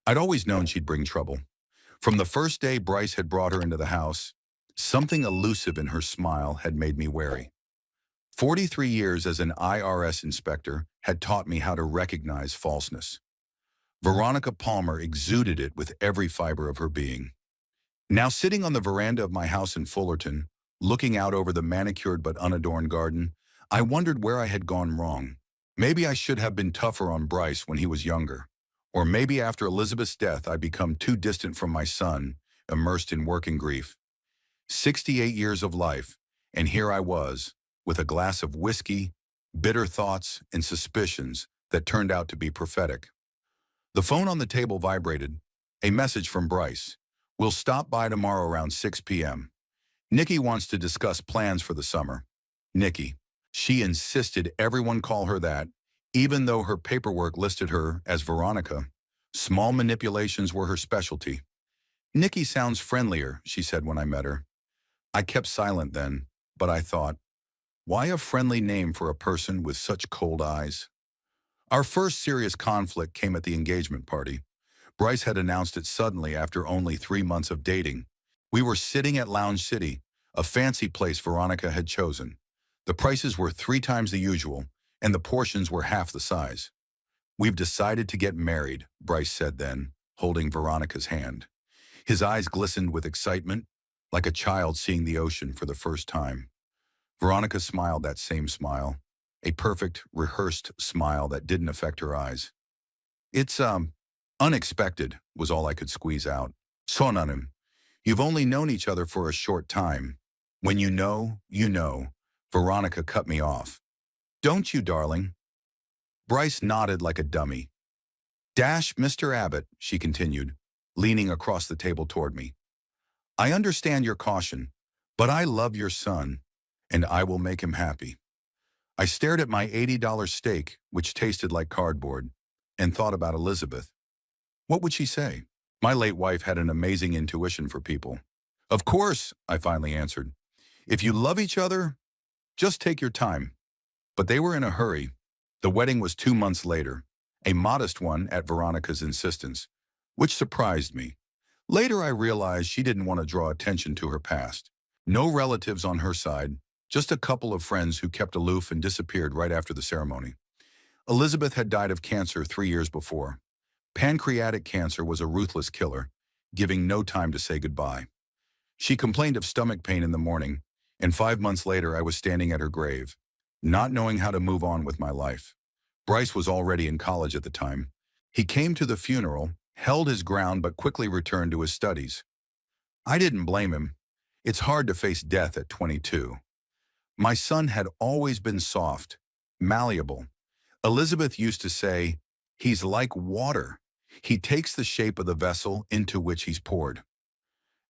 I'd always known she'd bring trouble. From the first day Bryce had brought her into the house, something elusive in her smile had made me wary. 43 years as an IRS inspector had taught me how to recognize falseness. Veronica Palmer exuded it with every fiber of her being. Now sitting on the veranda of my house in Fullerton, looking out over the manicured but unadorned garden, I wondered where I had gone wrong. Maybe I should have been tougher on Bryce when he was younger. Or maybe after Elizabeth's death I'd become too distant from my son, immersed in working grief. 68 years of life, and here I was, with a glass of whiskey, bitter thoughts, and suspicions that turned out to be prophetic. The phone on the table vibrated. A message from Bryce. "We'll stop by tomorrow around 6 p.m. Nikki wants to discuss plans for the summer." Nikki. She insisted everyone call her that, even though her paperwork listed her as Veronica. Small manipulations were her specialty. "Nikki sounds friendlier," she said when I met her. I kept silent then, but I thought, why a friendly name for a person with such cold eyes? Our first serious conflict came at the engagement party. Bryce had announced it suddenly after only 3 months of dating. We were sitting at Lounge City, a fancy place Veronica had chosen. The prices were 3 times the usual, and the portions were half the size. "We've decided to get married," Bryce said then, holding Veronica's hand. His eyes glistened with excitement, like a child seeing the ocean for the first time. Veronica smiled that same smile, a perfect, rehearsed smile that didn't affect her eyes. "It's, unexpected," was all I could squeeze out. "Sonanim, you've only known each other for a short time. When you know, you know." Veronica cut me off. "Don't you, darling?" Bryce nodded like a dummy. "Mr. Abbott," she continued, leaning across the table toward me. "I understand your caution, but I love your son, and I will make him happy." I stared at my $80 steak, which tasted like cardboard, and thought about Elizabeth. What would she say? My late wife had an amazing intuition for people. "Of course," I finally answered. "If you love each other, just take your time." But they were in a hurry. The wedding was 2 months later, a modest one at Veronica's insistence, which surprised me. Later I realized she didn't want to draw attention to her past. No relatives on her side, just a couple of friends who kept aloof and disappeared right after the ceremony. Elizabeth had died of cancer 3 years before. Pancreatic cancer was a ruthless killer, giving no time to say goodbye. She complained of stomach pain in the morning, and 5 months later I was standing at her grave, not knowing how to move on with my life. Bryce was already in college at the time. He came to the funeral, held his ground but quickly returned to his studies. I didn't blame him. It's hard to face death at 22. My son had always been soft, malleable. Elizabeth used to say, "He's like water. He takes the shape of the vessel into which he's poured."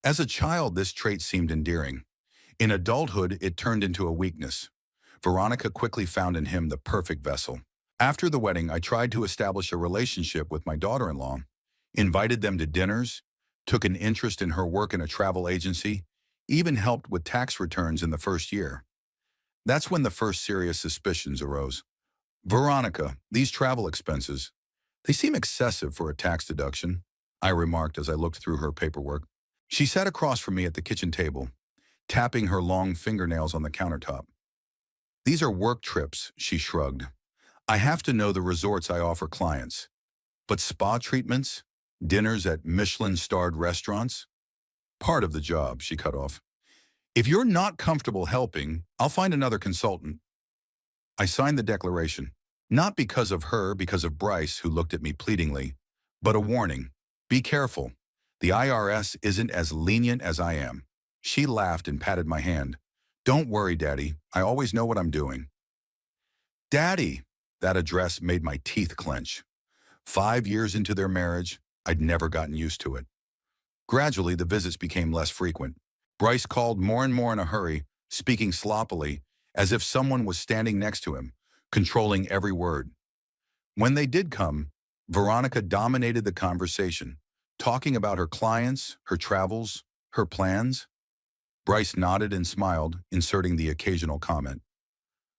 As a child, this trait seemed endearing. In adulthood, it turned into a weakness. Veronica quickly found in him the perfect vessel. After the wedding, I tried to establish a relationship with my daughter-in-law, invited them to dinners, took an interest in her work in a travel agency, even helped with tax returns in the first year. That's when the first serious suspicions arose. "Veronica, these travel expenses, they seem excessive for a tax deduction," I remarked as I looked through her paperwork. She sat across from me at the kitchen table, tapping her long fingernails on the countertop. "These are work trips," she shrugged. "I have to know the resorts I offer clients. But spa treatments, dinners at Michelin-starred restaurants? Part of the job," she cut off. "If you're not comfortable helping, I'll find another consultant." I signed the declaration, not because of her, because of Bryce, who looked at me pleadingly, but a warning. Be careful. The IRS isn't as lenient as I am. She laughed and patted my hand. "Don't worry, Daddy. I always know what I'm doing." Daddy! That address made my teeth clench. 5 years into their marriage, I'd never gotten used to it. Gradually, the visits became less frequent. Bryce called more and more in a hurry, speaking sloppily, as if someone was standing next to him, controlling every word. When they did come, Veronica dominated the conversation, talking about her clients, her travels, her plans. Bryce nodded and smiled, inserting the occasional comment.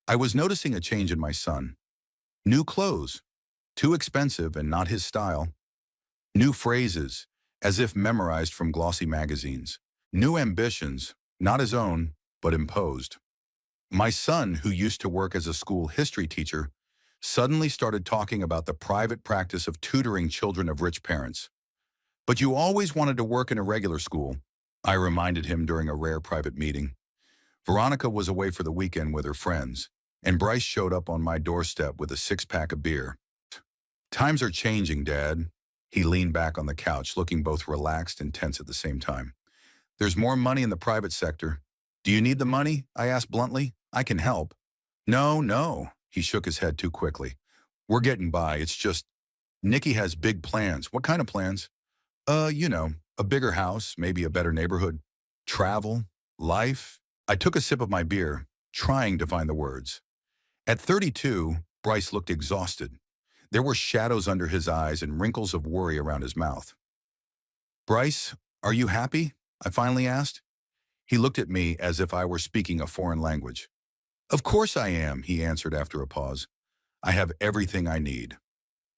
I was noticing a change in my son. New clothes, too expensive and not his style. New phrases, as if memorized from glossy magazines. New ambitions, not his own, but imposed. My son, who used to work as a school history teacher, suddenly started talking about the private practice of tutoring children of rich parents. But you always wanted to work in a regular school, I reminded him during a rare private meeting. Veronica was away for the weekend with her friends, and Bryce showed up on my doorstep with a six-pack of beer. Times are changing, Dad. He leaned back on the couch, looking both relaxed and tense at the same time. There's more money in the private sector. Do you need the money? I asked bluntly. I can help. No, no. He shook his head too quickly. We're getting by. It's just, Nikki has big plans. What kind of plans? A bigger house, maybe a better neighborhood. Travel, life. I took a sip of my beer, trying to find the words. At 32, Bryce looked exhausted. There were shadows under his eyes and wrinkles of worry around his mouth. Bryce, are you happy? I finally asked. He looked at me as if I were speaking a foreign language. Of course I am, he answered after a pause. I have everything I need.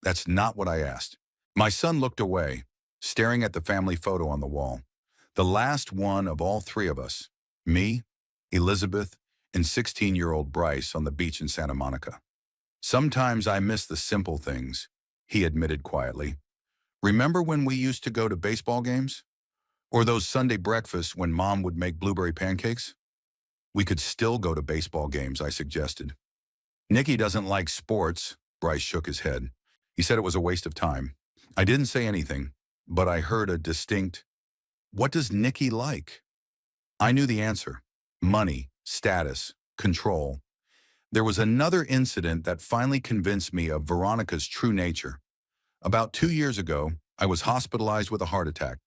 That's not what I asked. My son looked away, staring at the family photo on the wall. The last one of all three of us, me, Elizabeth, and 16-year-old Bryce on the beach in Santa Monica. Sometimes I miss the simple things, he admitted quietly. Remember when we used to go to baseball games? Or those Sunday breakfasts when Mom would make blueberry pancakes? We could still go to baseball games, I suggested. Nikki doesn't like sports, Bryce shook his head. He said it was a waste of time. I didn't say anything, but I heard a distinct, "What does Nikki like?" I knew the answer. Money, status, control. There was another incident that finally convinced me of Veronica's true nature. About 2 years ago, I was hospitalized with a heart attack.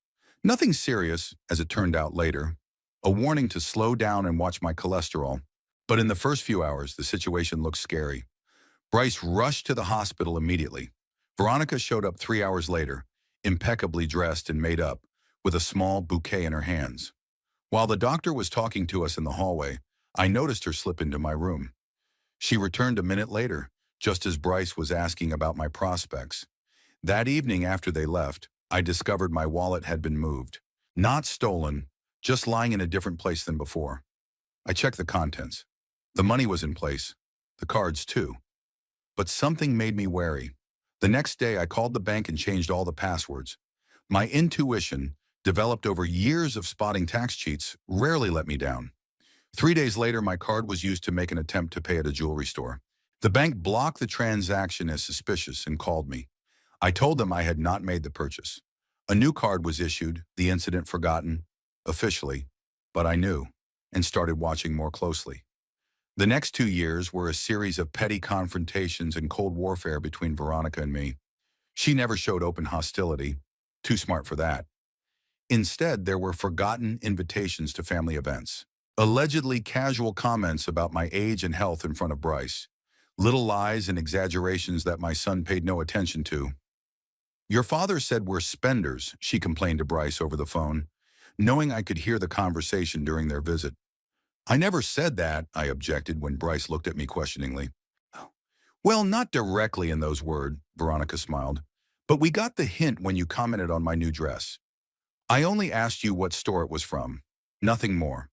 Nothing serious, as it turned out later. A warning to slow down and watch my cholesterol. But in the first few hours, the situation looked scary. Bryce rushed to the hospital immediately. Veronica showed up 3 hours later, impeccably dressed and made up, with a small bouquet in her hands. While the doctor was talking to us in the hallway, I noticed her slip into my room. She returned a minute later, just as Bryce was asking about my prospects. That evening after they left, I discovered my wallet had been moved. Not stolen, just lying in a different place than before. I checked the contents. The money was in place, the cards too. But something made me wary. The next day I called the bank and changed all the passwords. My intuition, developed over years of spotting tax cheats, rarely let me down. 3 days later, my card was used to make an attempt to pay at a jewelry store. The bank blocked the transaction as suspicious and called me. I told them I had not made the purchase. A new card was issued, the incident forgotten, officially, but I knew, and started watching more closely. The next 2 years were a series of petty confrontations and cold warfare between Veronica and me. She never showed open hostility, too smart for that. Instead, there were forgotten invitations to family events. Allegedly casual comments about my age and health in front of Bryce. Little lies and exaggerations that my son paid no attention to. Your father said we're spenders, she complained to Bryce over the phone, knowing I could hear the conversation during their visit. I never said that, I objected when Bryce looked at me questioningly. Well, not directly in those words, Veronica smiled, but we got the hint when you commented on my new dress. I only asked you what store it was from, nothing more.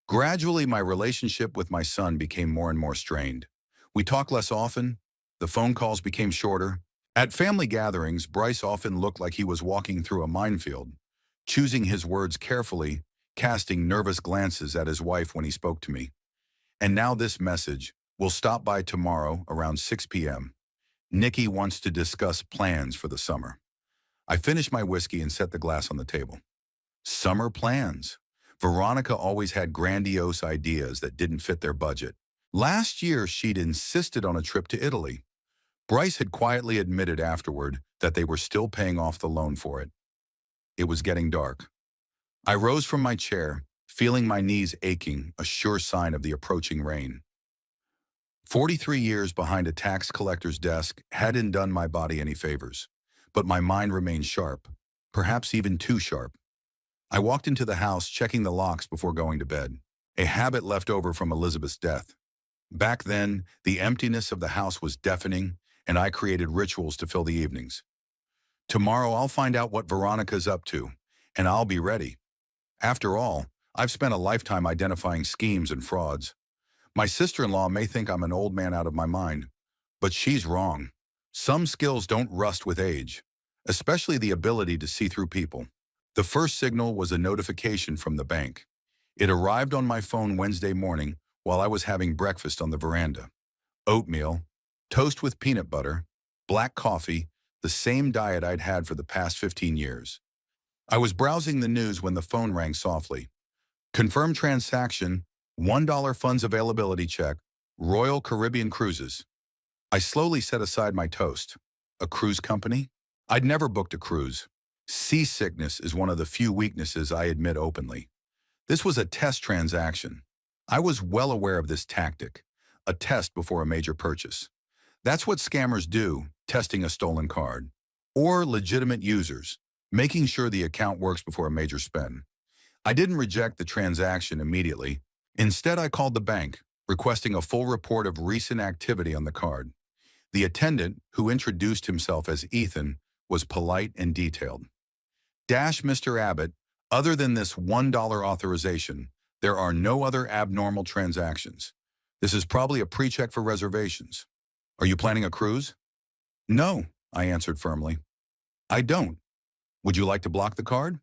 Gradually, my relationship with my son became more and more strained. We talked less often, the phone calls became shorter. At family gatherings, Bryce often looked like he was walking through a minefield, choosing his words carefully, casting nervous glances at his wife when he spoke to me. And now this message: we'll stop by tomorrow around 6 p.m. Nikki wants to discuss plans for the summer. I finished my whiskey and set the glass on the table. Summer plans. Veronica always had grandiose ideas that didn't fit their budget. Last year, she'd insisted on a trip to Italy. Bryce had quietly admitted afterward that they were still paying off the loan for it. It was getting dark. I rose from my chair, feeling my knees aching, a sure sign of the approaching rain. 43 years behind a tax collector's desk hadn't done my body any favors, but my mind remained sharp, perhaps even too sharp. I walked into the house, checking the locks before going to bed, a habit left over from Elizabeth's death. Back then, the emptiness of the house was deafening, and I created rituals to fill the evenings. Tomorrow I'll find out what Veronica's up to, and I'll be ready. After all, I've spent a lifetime identifying schemes and frauds. My sister-in-law may think I'm an old man out of my mind, but she's wrong. Some skills don't rust with age, especially the ability to see through people. The first signal was a notification from the bank. It arrived on my phone Wednesday morning while I was having breakfast on the veranda. Oatmeal, toast with peanut butter, black coffee, the same diet I'd had for the past 15 years. I was browsing the news when the phone rang softly. Confirmed transaction, $1 funds availability check, Royal Caribbean Cruises. I slowly set aside my toast. A cruise company? I'd never booked a cruise. Seasickness is one of the few weaknesses I admit openly. This was a test transaction. I was well aware of this tactic, a test before a major purchase. That's what scammers do, testing a stolen card. Or legitimate users, making sure the account works before a major spend. I didn't reject the transaction immediately. Instead, I called the bank, requesting a full report of recent activity on the card. The attendant, who introduced himself as Ethan, was polite and detailed. Mr. Abbott, other than this $1 authorization, there are no other abnormal transactions. This is probably a pre-check for reservations. Are you planning a cruise? No, I answered firmly. I don't. Would you like to block the card?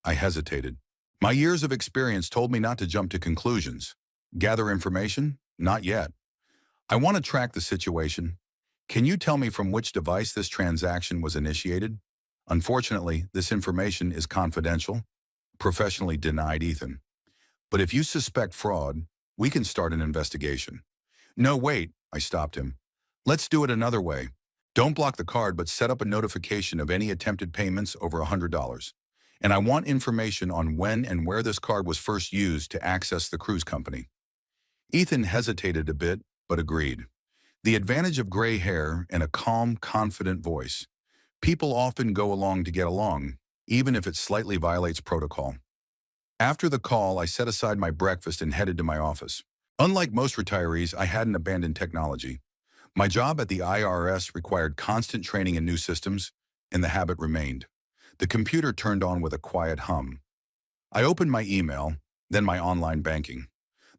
I hesitated. My years of experience told me not to jump to conclusions. Gather information? Not yet. I want to track the situation. Can you tell me from which device this transaction was initiated? Unfortunately, this information is confidential. Professionally denied, Ethan. But if you suspect fraud, we can start an investigation. No, wait, I stopped him. Let's do it another way. Don't block the card, but set up a notification of any attempted payments over $100. And I want information on when and where this card was first used to access the cruise company. Ethan hesitated a bit, but agreed. The advantage of gray hair and a calm, confident voice. People often go along to get along, even if it slightly violates protocol. After the call, I set aside my breakfast and headed to my office. Unlike most retirees, I hadn't abandoned technology. My job at the IRS required constant training in new systems, and the habit remained. The computer turned on with a quiet hum. I opened my email, then my online banking.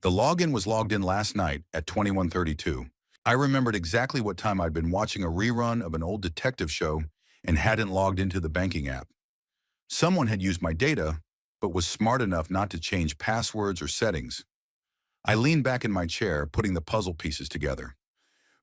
The login was logged in last night at 21:32. I remembered exactly what time I'd been watching a rerun of an old detective show and hadn't logged into the banking app. Someone had used my data, but was smart enough not to change passwords or settings. I leaned back in my chair, putting the puzzle pieces together.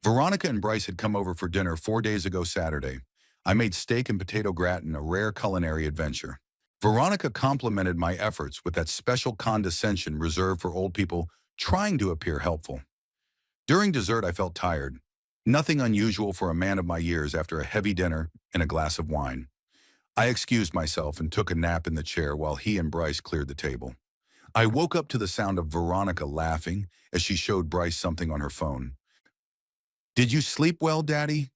Veronica and Bryce had come over for dinner 4 days ago Saturday. I made steak and potato gratin a rare culinary adventure. Veronica complimented my efforts with that special condescension reserved for old people trying to appear helpful. During dessert, I felt tired. Nothing unusual for a man of my years after a heavy dinner and a glass of wine. I excused myself and took a nap in the chair while he and Bryce cleared the table. I woke up to the sound of Veronica laughing as she showed Bryce something on her phone. "Did you sleep well, Daddy?"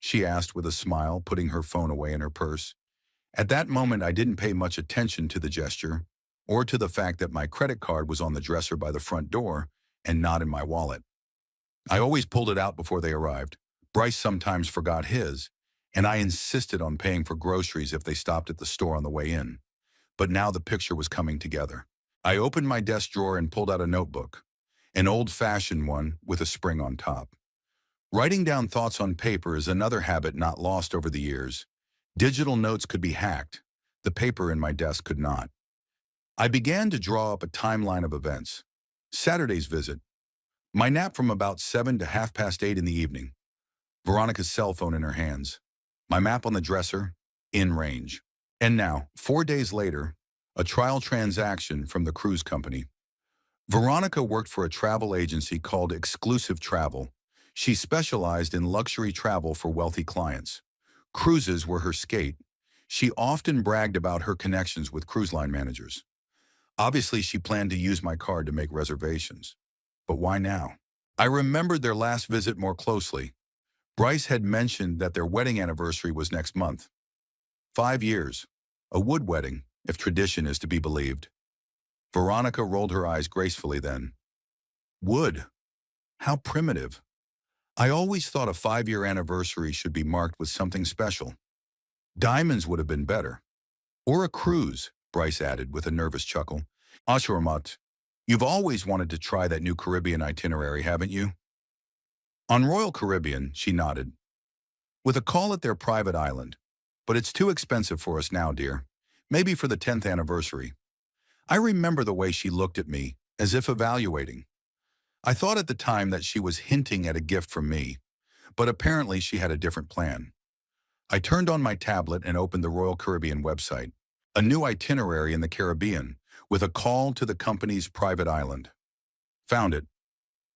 she asked with a smile, putting her phone away in her purse. At that moment, I didn't pay much attention to the gesture or to the fact that my credit card was on the dresser by the front door and not in my wallet. I always pulled it out before they arrived. Bryce sometimes forgot his, and I insisted on paying for groceries if they stopped at the store on the way in. But now the picture was coming together. I opened my desk drawer and pulled out a notebook, an old-fashioned one with a spring on top. Writing down thoughts on paper is another habit not lost over the years. Digital notes could be hacked. The paper in my desk could not. I began to draw up a timeline of events. Saturday's visit. My nap from about 7 to 8:30 in the evening. Veronica's cell phone in her hands. My map on the dresser, in range. And now, 4 days later, a trial transaction from the cruise company. Veronica worked for a travel agency called Exclusive Travel. She specialized in luxury travel for wealthy clients. Cruises were her skate. She often bragged about her connections with cruise line managers. Obviously, she planned to use my card to make reservations. But why now? I remembered their last visit more closely. Bryce had mentioned that their wedding anniversary was next month. 5 years. A wood wedding, if tradition is to be believed. Veronica rolled her eyes gracefully then. Wood? How primitive. I always thought a 5-year anniversary should be marked with something special. Diamonds would have been better. Or a cruise, Bryce added with a nervous chuckle. Ashuramat, you've always wanted to try that new Caribbean itinerary, haven't you? On Royal Caribbean, she nodded, with a call at their private island. But it's too expensive for us now, dear. Maybe for the 10th anniversary. I remember the way she looked at me, as if evaluating. I thought at the time that she was hinting at a gift from me, but apparently she had a different plan. I turned on my tablet and opened the Royal Caribbean website, a new itinerary in the Caribbean, with a call to the company's private island. Found it.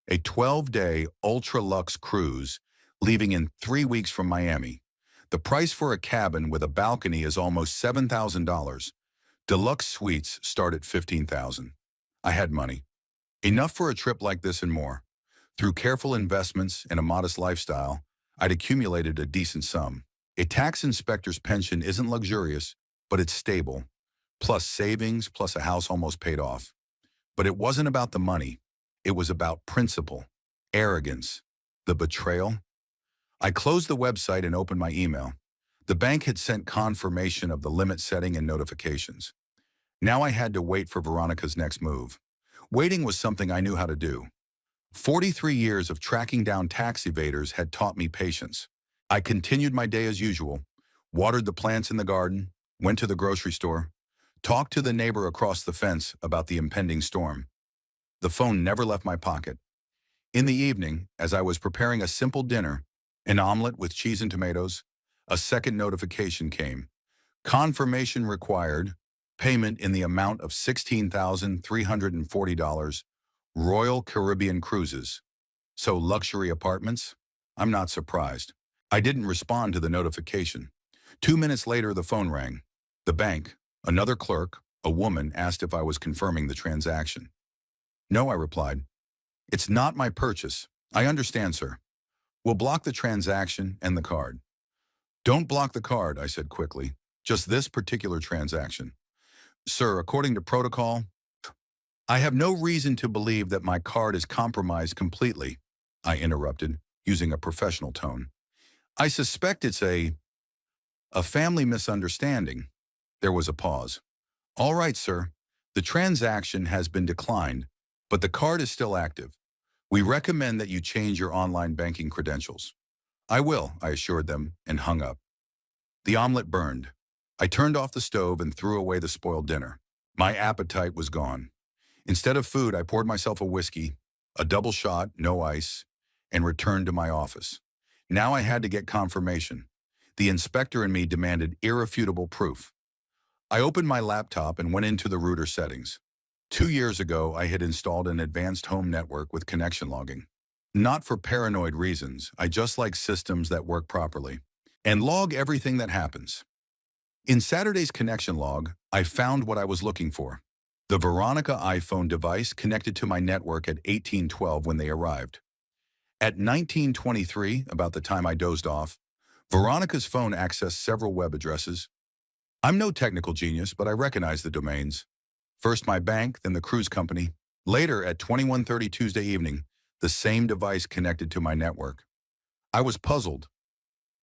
A 12-day ultra-luxe cruise, leaving in 3 weeks from Miami. The price for a cabin with a balcony is almost $7,000. Deluxe suites start at $15,000. I had money. Enough for a trip like this and more. Through careful investments and a modest lifestyle, I'd accumulated a decent sum. A tax inspector's pension isn't luxurious, but it's stable. Plus savings, plus a house almost paid off. But it wasn't about the money. It was about principle, arrogance, the betrayal. I closed the website and opened my email. The bank had sent confirmation of the limit setting and notifications. Now I had to wait for Veronica's next move. Waiting was something I knew how to do. 43 years of tracking down tax evaders had taught me patience. I continued my day as usual, watered the plants in the garden, went to the grocery store, talked to the neighbor across the fence about the impending storm. The phone never left my pocket. In the evening, as I was preparing a simple dinner, an omelet with cheese and tomatoes, a second notification came. Confirmation required, payment in the amount of $16,340, Royal Caribbean Cruises. So luxury apartments? I'm not surprised. I didn't respond to the notification. 2 minutes later, the phone rang. The bank, another clerk, a woman, asked if I was confirming the transaction. No, I replied. It's not my purchase. I understand, sir. We'll block the transaction and the card. Don't block the card, I said quickly. Just this particular transaction. Sir, according to protocol, I have no reason to believe that my card is compromised completely, I interrupted, using a professional tone. I suspect it's a family misunderstanding. There was a pause. All right, sir. The transaction has been declined, but the card is still active. We recommend that you change your online banking credentials. I will, I assured them, and hung up. The omelet burned. I turned off the stove and threw away the spoiled dinner. My appetite was gone. Instead of food, I poured myself a whiskey, a double shot, no ice, and returned to my office. Now I had to get confirmation. The inspector in me demanded irrefutable proof. I opened my laptop and went into the router settings. 2 years ago, I had installed an advanced home network with connection logging. Not for paranoid reasons, I just like systems that work properly. And log everything that happens. In Saturday's connection log, I found what I was looking for. The Veronica iPhone device connected to my network at 1812 when they arrived. At 1923, about the time I dozed off, Veronica's phone accessed several web addresses. I'm no technical genius, but I recognize the domains. First my bank, then the cruise company. Later, at 21:30 Tuesday evening, the same device connected to my network. I was puzzled.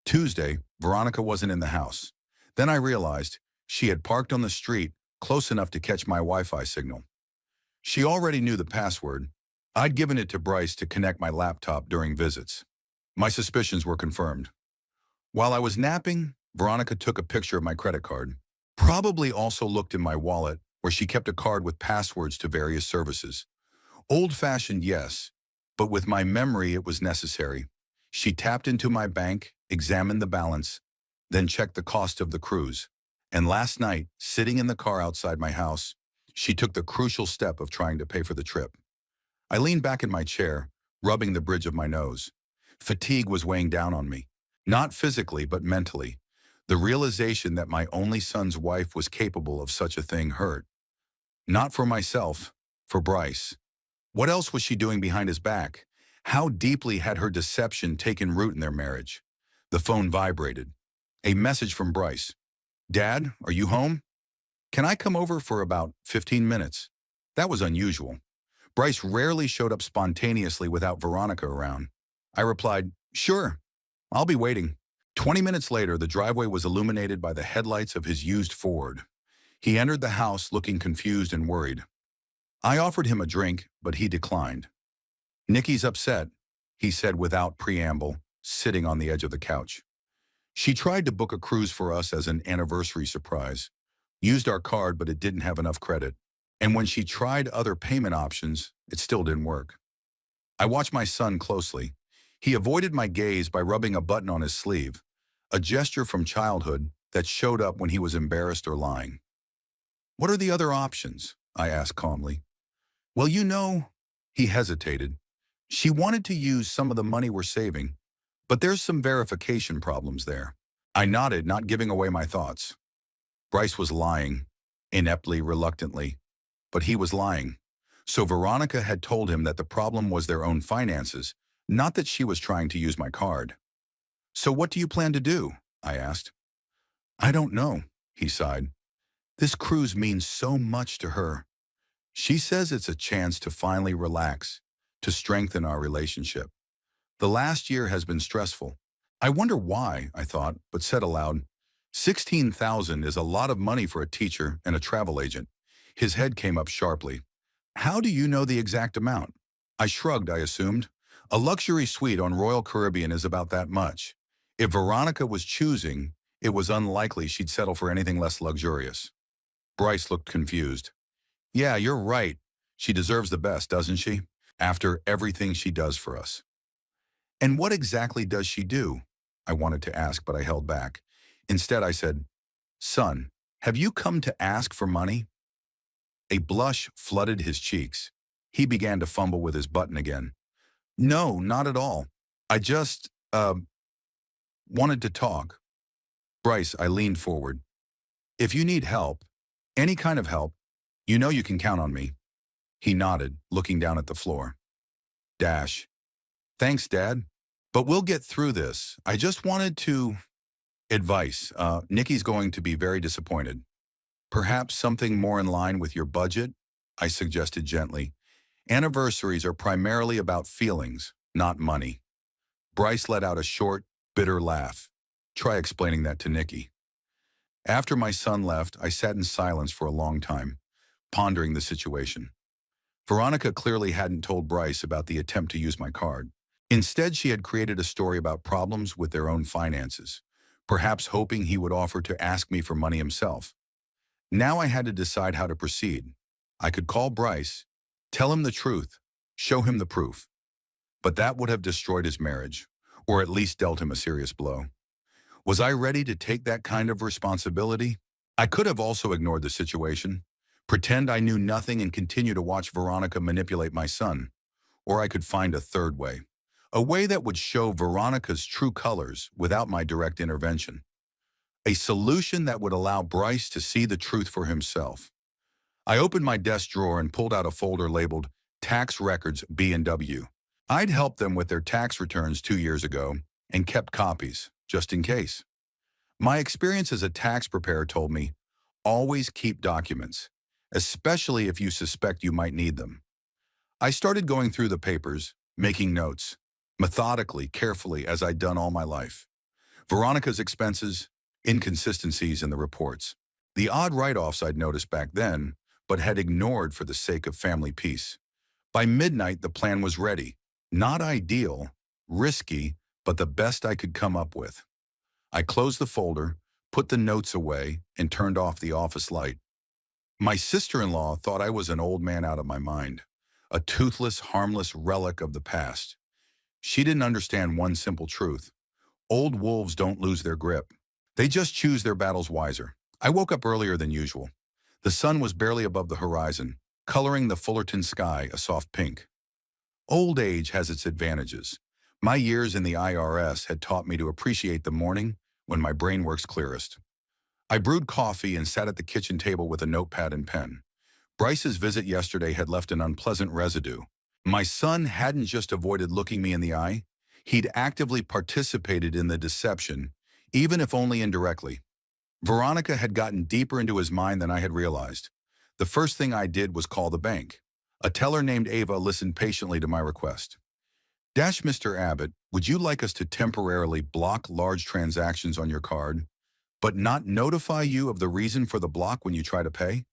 Tuesday, Veronica wasn't in the house. Then I realized she had parked on the street close enough to catch my Wi-Fi signal. She already knew the password. I'd given it to Bryce to connect my laptop during visits. My suspicions were confirmed. While I was napping, Veronica took a picture of my credit card. Probably also looked in my wallet, where she kept a card with passwords to various services. Old-fashioned, yes, but with my memory it was necessary. She tapped into my bank, examined the balance, then checked the cost of the cruise. And last night, sitting in the car outside my house, she took the crucial step of trying to pay for the trip. I leaned back in my chair, rubbing the bridge of my nose. Fatigue was weighing down on me, not physically but mentally. The realization that my only son's wife was capable of such a thing hurt. Not for myself, for Bryce. What else was she doing behind his back? How deeply had her deception taken root in their marriage? The phone vibrated. A message from Bryce. Dad, are you home? Can I come over for about 15 minutes? That was unusual. Bryce rarely showed up spontaneously without Veronica around. I replied, sure, I'll be waiting. 20 minutes later, the driveway was illuminated by the headlights of his used Ford. He entered the house looking confused and worried. I offered him a drink, but he declined. "Nikki's upset," he said without preamble, sitting on the edge of the couch. "She tried to book a cruise for us as an anniversary surprise. Used our card, but it didn't have enough credit. And when she tried other payment options, it still didn't work." I watched my son closely. He avoided my gaze by rubbing a button on his sleeve, a gesture from childhood that showed up when he was embarrassed or lying. "What are the other options?" I asked calmly. "Well, he hesitated. "She wanted to use some of the money we're saving, but there's some verification problems there." I nodded, not giving away my thoughts. Bryce was lying, ineptly, reluctantly, but he was lying. So Veronica had told him that the problem was their own finances, not that she was trying to use my card. "So what do you plan to do?" I asked. "I don't know," he sighed. "This cruise means so much to her. She says it's a chance to finally relax, to strengthen our relationship. The last year has been stressful." I wonder why, I thought, but said aloud, "16,000 is a lot of money for a teacher and a travel agent." His head came up sharply. "How do you know the exact amount?" I shrugged, I assumed. "A luxury suite on Royal Caribbean is about that much. If Veronica was choosing, it was unlikely she'd settle for anything less luxurious." Bryce looked confused. "Yeah, you're right. She deserves the best, doesn't she? After everything she does for us." "And what exactly does she do?" I wanted to ask, but I held back. Instead, I said, "Son, have you come to ask for money?" A blush flooded his cheeks. He began to fumble with his button again. "No, not at all. I just, wanted to talk." "Bryce," I leaned forward. "If you need help, any kind of help, you can count on me." He nodded, looking down at the floor. "Thanks, Dad. But we'll get through this. I just wanted to..." "Advice. Nikki's going to be very disappointed. Perhaps something more in line with your budget?" I suggested gently. "Anniversaries are primarily about feelings, not money." Bryce let out a short, bitter laugh. "Try explaining that to Nikki." After my son left, I sat in silence for a long time, pondering the situation. Veronica clearly hadn't told Bryce about the attempt to use my card. Instead, she had created a story about problems with their own finances, perhaps hoping he would offer to ask me for money himself. Now I had to decide how to proceed. I could call Bryce, tell him the truth, show him the proof. But that would have destroyed his marriage, or at least dealt him a serious blow. Was I ready to take that kind of responsibility? I could have also ignored the situation, pretend I knew nothing and continue to watch Veronica manipulate my son. Or I could find a third way. A way that would show Veronica's true colors without my direct intervention. A solution that would allow Bryce to see the truth for himself. I opened my desk drawer and pulled out a folder labeled Tax Records B&W. I'd helped them with their tax returns 2 years ago and kept copies, just in case. My experience as a tax preparer told me, always keep documents, especially if you suspect you might need them. I started going through the papers, making notes, methodically, carefully, as I'd done all my life. Veronica's expenses, inconsistencies in the reports, the odd write-offs I'd noticed back then, but had ignored for the sake of family peace. By midnight, the plan was ready. Not ideal, risky, but the best I could come up with. I closed the folder, put the notes away, and turned off the office light. My sister-in-law thought I was an old man out of my mind, a toothless, harmless relic of the past. She didn't understand one simple truth. Old wolves don't lose their grip. They just choose their battles wiser. I woke up earlier than usual. The sun was barely above the horizon, coloring the Fullerton sky a soft pink. Old age has its advantages. My years in the IRS had taught me to appreciate the morning when my brain works clearest. I brewed coffee and sat at the kitchen table with a notepad and pen. Bryce's visit yesterday had left an unpleasant residue. My son hadn't just avoided looking me in the eye, he'd actively participated in the deception, even if only indirectly. Veronica had gotten deeper into his mind than I had realized. The first thing I did was call the bank. A teller named Ava listened patiently to my request. Mr. Abbott, would you like us to temporarily block large transactions on your card, but not notify you of the reason for the block when you try to pay?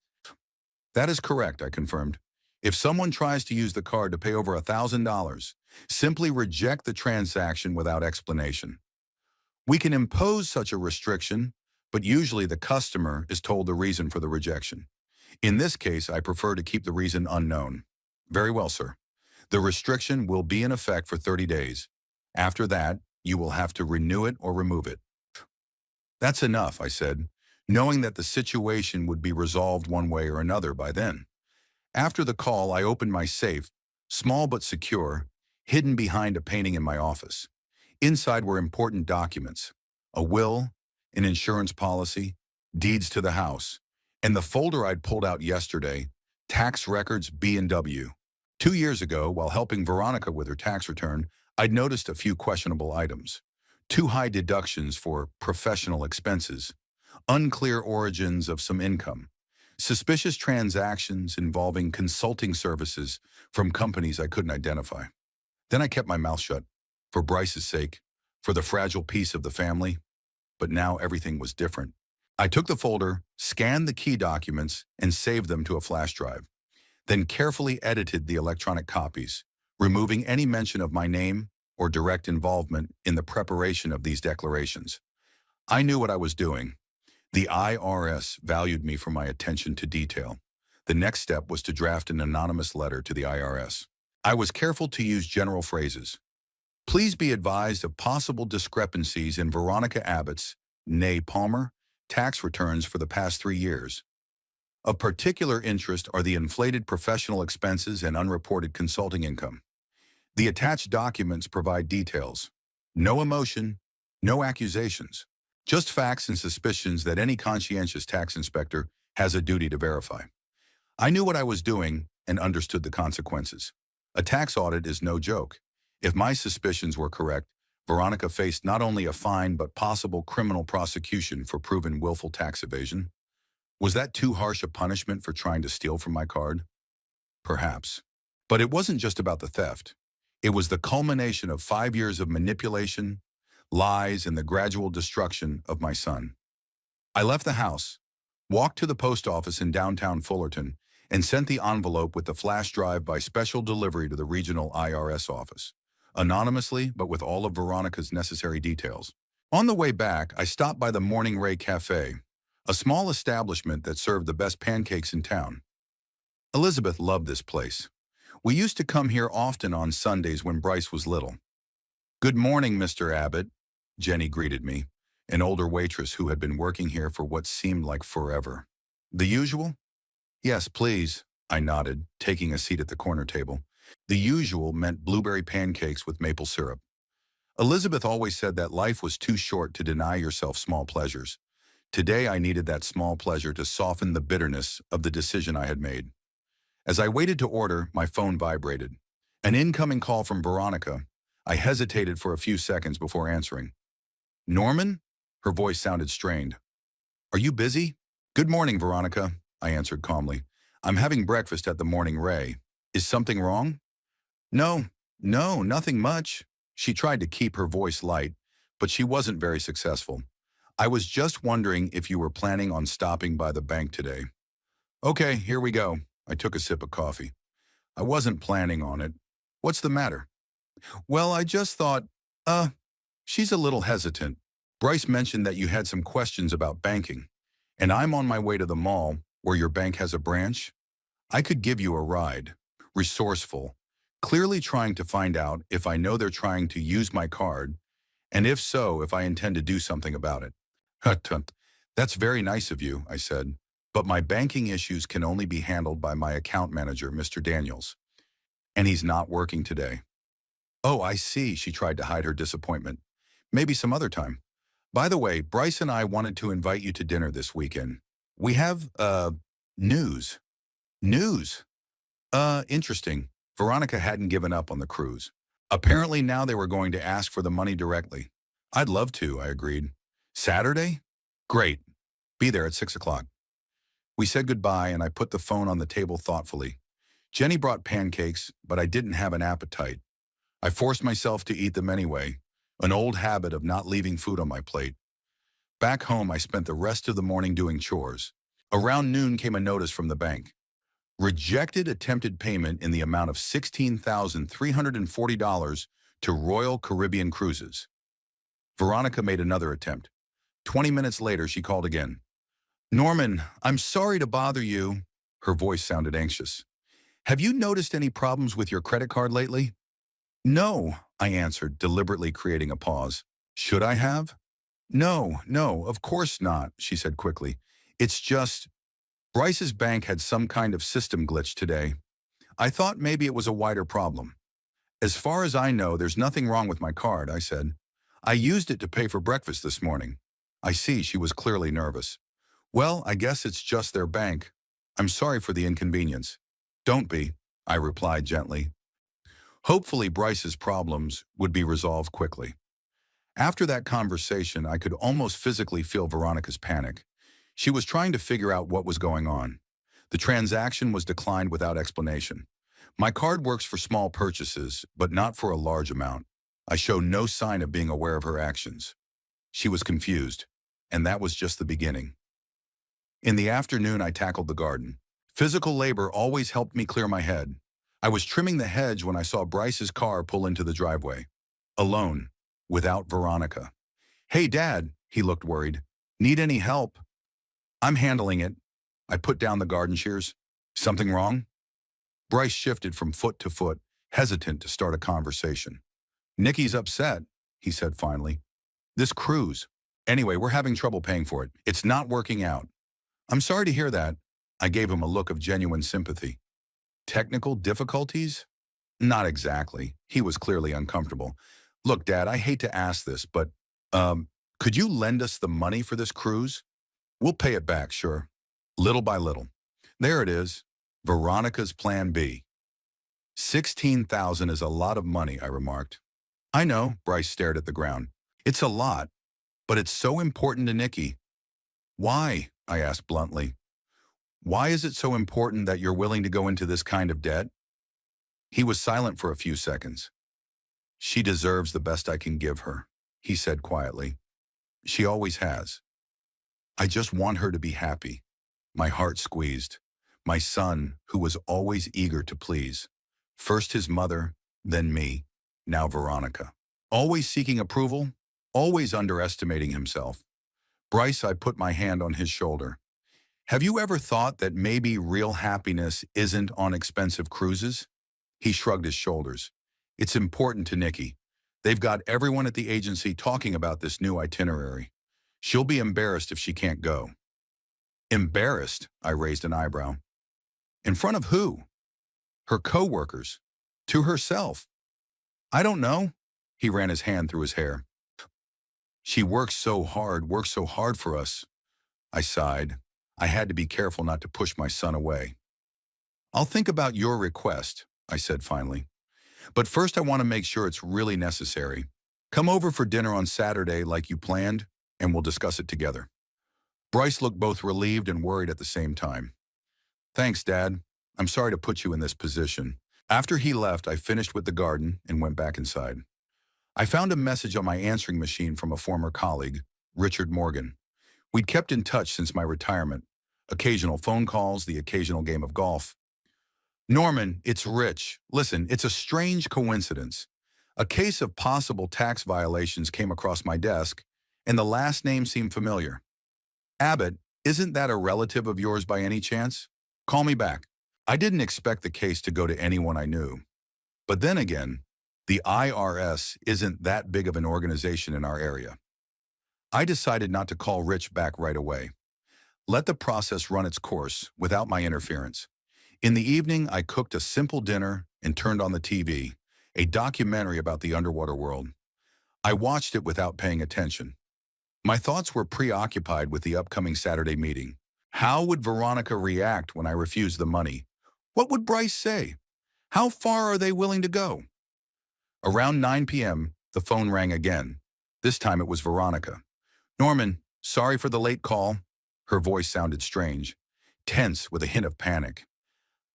That is correct, I confirmed. If someone tries to use the card to pay over $1,000, simply reject the transaction without explanation. We can impose such a restriction, but usually the customer is told the reason for the rejection. In this case, I prefer to keep the reason unknown. Very well, sir. The restriction will be in effect for 30 days. After that, you will have to renew it or remove it. That's enough, I said, knowing that the situation would be resolved one way or another by then. After the call, I opened my safe, small but secure, hidden behind a painting in my office. Inside were important documents, a will, an insurance policy, deeds to the house, and the folder I'd pulled out yesterday, tax records B&W. 2 years ago, while helping Veronica with her tax return, I'd noticed a few questionable items. Too high deductions for professional expenses, unclear origins of some income, suspicious transactions involving consulting services from companies I couldn't identify. Then I kept my mouth shut, for Bryce's sake, for the fragile peace of the family. But now everything was different. I took the folder, scanned the key documents, and saved them to a flash drive, then carefully edited the electronic copies, removing any mention of my name or direct involvement in the preparation of these declarations. I knew what I was doing. The IRS valued me for my attention to detail. The next step was to draft an anonymous letter to the IRS. I was careful to use general phrases. Please be advised of possible discrepancies in Veronica Abbott's, née Palmer, tax returns for the past 3 years. Of particular interest are the inflated professional expenses and unreported consulting income. The attached documents provide details. No emotion, no accusations. Just facts and suspicions that any conscientious tax inspector has a duty to verify. I knew what I was doing and understood the consequences. A tax audit is no joke. If my suspicions were correct, Veronica faced not only a fine but possible criminal prosecution for proven willful tax evasion. Was that too harsh a punishment for trying to steal from my card? Perhaps. But it wasn't just about the theft. It was the culmination of 5 years of manipulation, lies, and the gradual destruction of my son. I left the house, walked to the post office in downtown Fullerton, and sent the envelope with the flash drive by special delivery to the regional IRS office, anonymously but with all of Veronica's necessary details. On the way back, I stopped by the Morning Ray Cafe, a small establishment that served the best pancakes in town. Elizabeth loved this place. We used to come here often on Sundays when Bryce was little. "Good morning, Mr. Abbott," Jenny greeted me, an older waitress who had been working here for what seemed like forever. "The usual?" "Yes, please," I nodded, taking a seat at the corner table. The usual meant blueberry pancakes with maple syrup. Elizabeth always said that life was too short to deny yourself small pleasures. Today I needed that small pleasure to soften the bitterness of the decision I had made. As I waited to order, my phone vibrated. An incoming call from Veronica. I hesitated for a few seconds before answering. "Norman?" Her voice sounded strained. "Are you busy?" "Good morning, Veronica," I answered calmly. "I'm having breakfast at the Morning Ray. Is something wrong?" No, nothing much." She tried to keep her voice light, but she wasn't very successful. "I was just wondering if you were planning on stopping by the bank today." "Okay, here we go." I took a sip of coffee. "I wasn't planning on it. What's the matter?" "Well, I just thought, she's a little hesitant. Bryce mentioned that you had some questions about banking, and I'm on my way to the mall, where your bank has a branch. I could give you a ride." Resourceful, clearly trying to find out if I know they're trying to use my card, and if so, if I intend to do something about it. "Hut. That's very nice of you," I said, "but my banking issues can only be handled by my account manager, Mr. Daniels, and he's not working today." "Oh, I see," she tried to hide her disappointment. "Maybe some other time. By the way, Bryce and I wanted to invite you to dinner this weekend. We have, news." "News? Interesting." Veronica hadn't given up on the cruise. Apparently now they were going to ask for the money directly. "I'd love to," I agreed. "Saturday? Great. Be there at 6 o'clock. We said goodbye, and I put the phone on the table thoughtfully. Jenny brought pancakes, but I didn't have an appetite. I forced myself to eat them anyway, an old habit of not leaving food on my plate. Back home, I spent the rest of the morning doing chores. Around noon came a notice from the bank. Rejected attempted payment in the amount of $16,340 to Royal Caribbean Cruises. Veronica made another attempt. 20 minutes later, she called again. Norman, I'm sorry to bother you. Her voice sounded anxious. Have you noticed any problems with your credit card lately? No, I answered, deliberately creating a pause. Should I have? No, of course not, she said quickly. It's just, Bryce's bank had some kind of system glitch today. I thought maybe it was a wider problem. As far as I know, there's nothing wrong with my card, I said. I used it to pay for breakfast this morning. I see, she was clearly nervous. Well, I guess it's just their bank. I'm sorry for the inconvenience. Don't be, I replied gently. Hopefully Bryce's problems would be resolved quickly. After that conversation, I could almost physically feel Veronica's panic. She was trying to figure out what was going on. The transaction was declined without explanation. My card works for small purchases, but not for a large amount. I showed no sign of being aware of her actions. She was confused, and that was just the beginning. In the afternoon, I tackled the garden. Physical labor always helped me clear my head. I was trimming the hedge when I saw Bryce's car pull into the driveway. Alone, without Veronica. Hey, Dad, he looked worried. Need any help? I'm handling it. I put down the garden shears. Something wrong? Bryce shifted from foot to foot, hesitant to start a conversation. Nikki's upset, he said finally. This cruise. Anyway, we're having trouble paying for it. It's not working out. I'm sorry to hear that. I gave him a look of genuine sympathy. Technical difficulties? Not exactly. He was clearly uncomfortable. Look, Dad, I hate to ask this, but, could you lend us the money for this cruise? We'll pay it back, sure. Little by little. There it is. Veronica's plan B. 16,000 is a lot of money, I remarked. I know, Bryce stared at the ground. It's a lot, but it's so important to Nikki. Why? I asked bluntly. Why is it so important that you're willing to go into this kind of debt? He was silent for a few seconds. She deserves the best I can give her, he said quietly. She always has. I just want her to be happy. My heart squeezed. My son, who was always eager to please. First his mother, then me, now Veronica. Always seeking approval, always underestimating himself. Bryce, I put my hand on his shoulder. Have you ever thought that maybe real happiness isn't on expensive cruises? He shrugged his shoulders. It's important to Nikki. They've got everyone at the agency talking about this new itinerary. She'll be embarrassed if she can't go. Embarrassed? I raised an eyebrow. In front of who? Her co-workers. To herself. I don't know. He ran his hand through his hair. She works so hard for us. I sighed. I had to be careful not to push my son away. I'll think about your request, I said finally. But first I want to make sure it's really necessary. Come over for dinner on Saturday like you planned, and we'll discuss it together. Bryce looked both relieved and worried at the same time. Thanks, Dad. I'm sorry to put you in this position. After he left, I finished with the garden and went back inside. I found a message on my answering machine from a former colleague, Richard Morgan. We'd kept in touch since my retirement. Occasional phone calls, the occasional game of golf. Norman, it's Rich. Listen, it's a strange coincidence. A case of possible tax violations came across my desk, and the last name seemed familiar. Abbott, isn't that a relative of yours by any chance? Call me back. I didn't expect the case to go to anyone I knew. But then again, the IRS isn't that big of an organization in our area. I decided not to call Rich back right away. Let the process run its course without my interference. In the evening, I cooked a simple dinner and turned on the TV, a documentary about the underwater world. I watched it without paying attention. My thoughts were preoccupied with the upcoming Saturday meeting. How would Veronica react when I refused the money? What would Bryce say? How far are they willing to go? Around 9 p.m., the phone rang again. This time it was Veronica. Norman, sorry for the late call. Her voice sounded strange, tense with a hint of panic.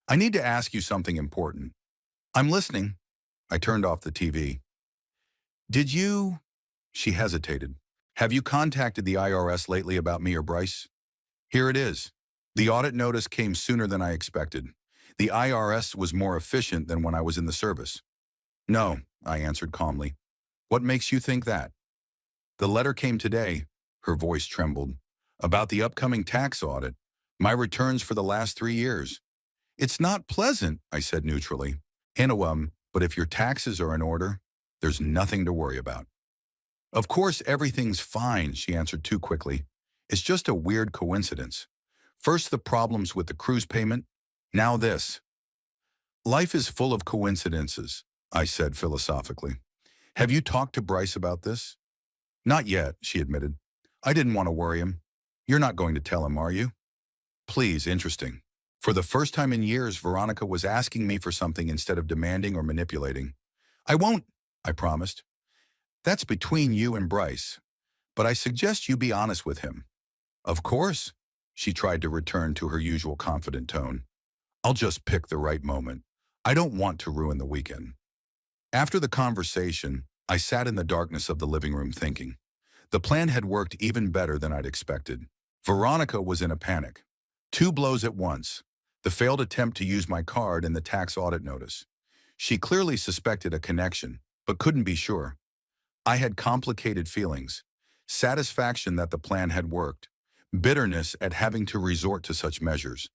I need to ask you something important. I'm listening. I turned off the TV. Did you? She hesitated. Have you contacted the IRS lately about me or Bryce? Here it is. The audit notice came sooner than I expected. The IRS was more efficient than when I was in the service. No, I answered calmly. What makes you think that? The letter came today. Her voice trembled. About the upcoming tax audit. My returns for the last 3 years. It's not pleasant, I said neutrally. But if your taxes are in order, there's nothing to worry about. Of course, everything's fine, she answered too quickly. It's just a weird coincidence. First the problems with the cruise payment, now this. Life is full of coincidences, I said philosophically. Have you talked to Bryce about this? Not yet, she admitted. I didn't want to worry him. You're not going to tell him, are you? Please, interesting. For the first time in years, Veronica was asking me for something instead of demanding or manipulating. I won't, I promised. That's between you and Bryce, but I suggest you be honest with him. Of course, she tried to return to her usual confident tone. I'll just pick the right moment. I don't want to ruin the weekend. After the conversation, I sat in the darkness of the living room thinking. The plan had worked even better than I'd expected. Veronica was in a panic. 2 blows at once. The failed attempt to use my card and the tax audit notice. She clearly suspected a connection, but couldn't be sure. I had complicated feelings. Satisfaction that the plan had worked. Bitterness at having to resort to such measures.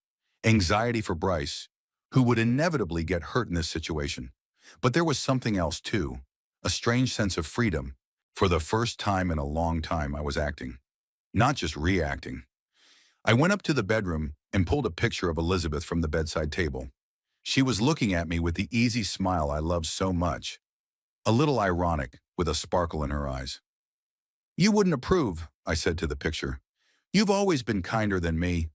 Anxiety for Bryce, who would inevitably get hurt in this situation. But there was something else too. A strange sense of freedom. For the first time in a long time, I was acting. Not just reacting. I went up to the bedroom and pulled a picture of Elizabeth from the bedside table. She was looking at me with the easy smile I loved so much. A little ironic, with a sparkle in her eyes. You wouldn't approve, I said to the picture. You've always been kinder than me,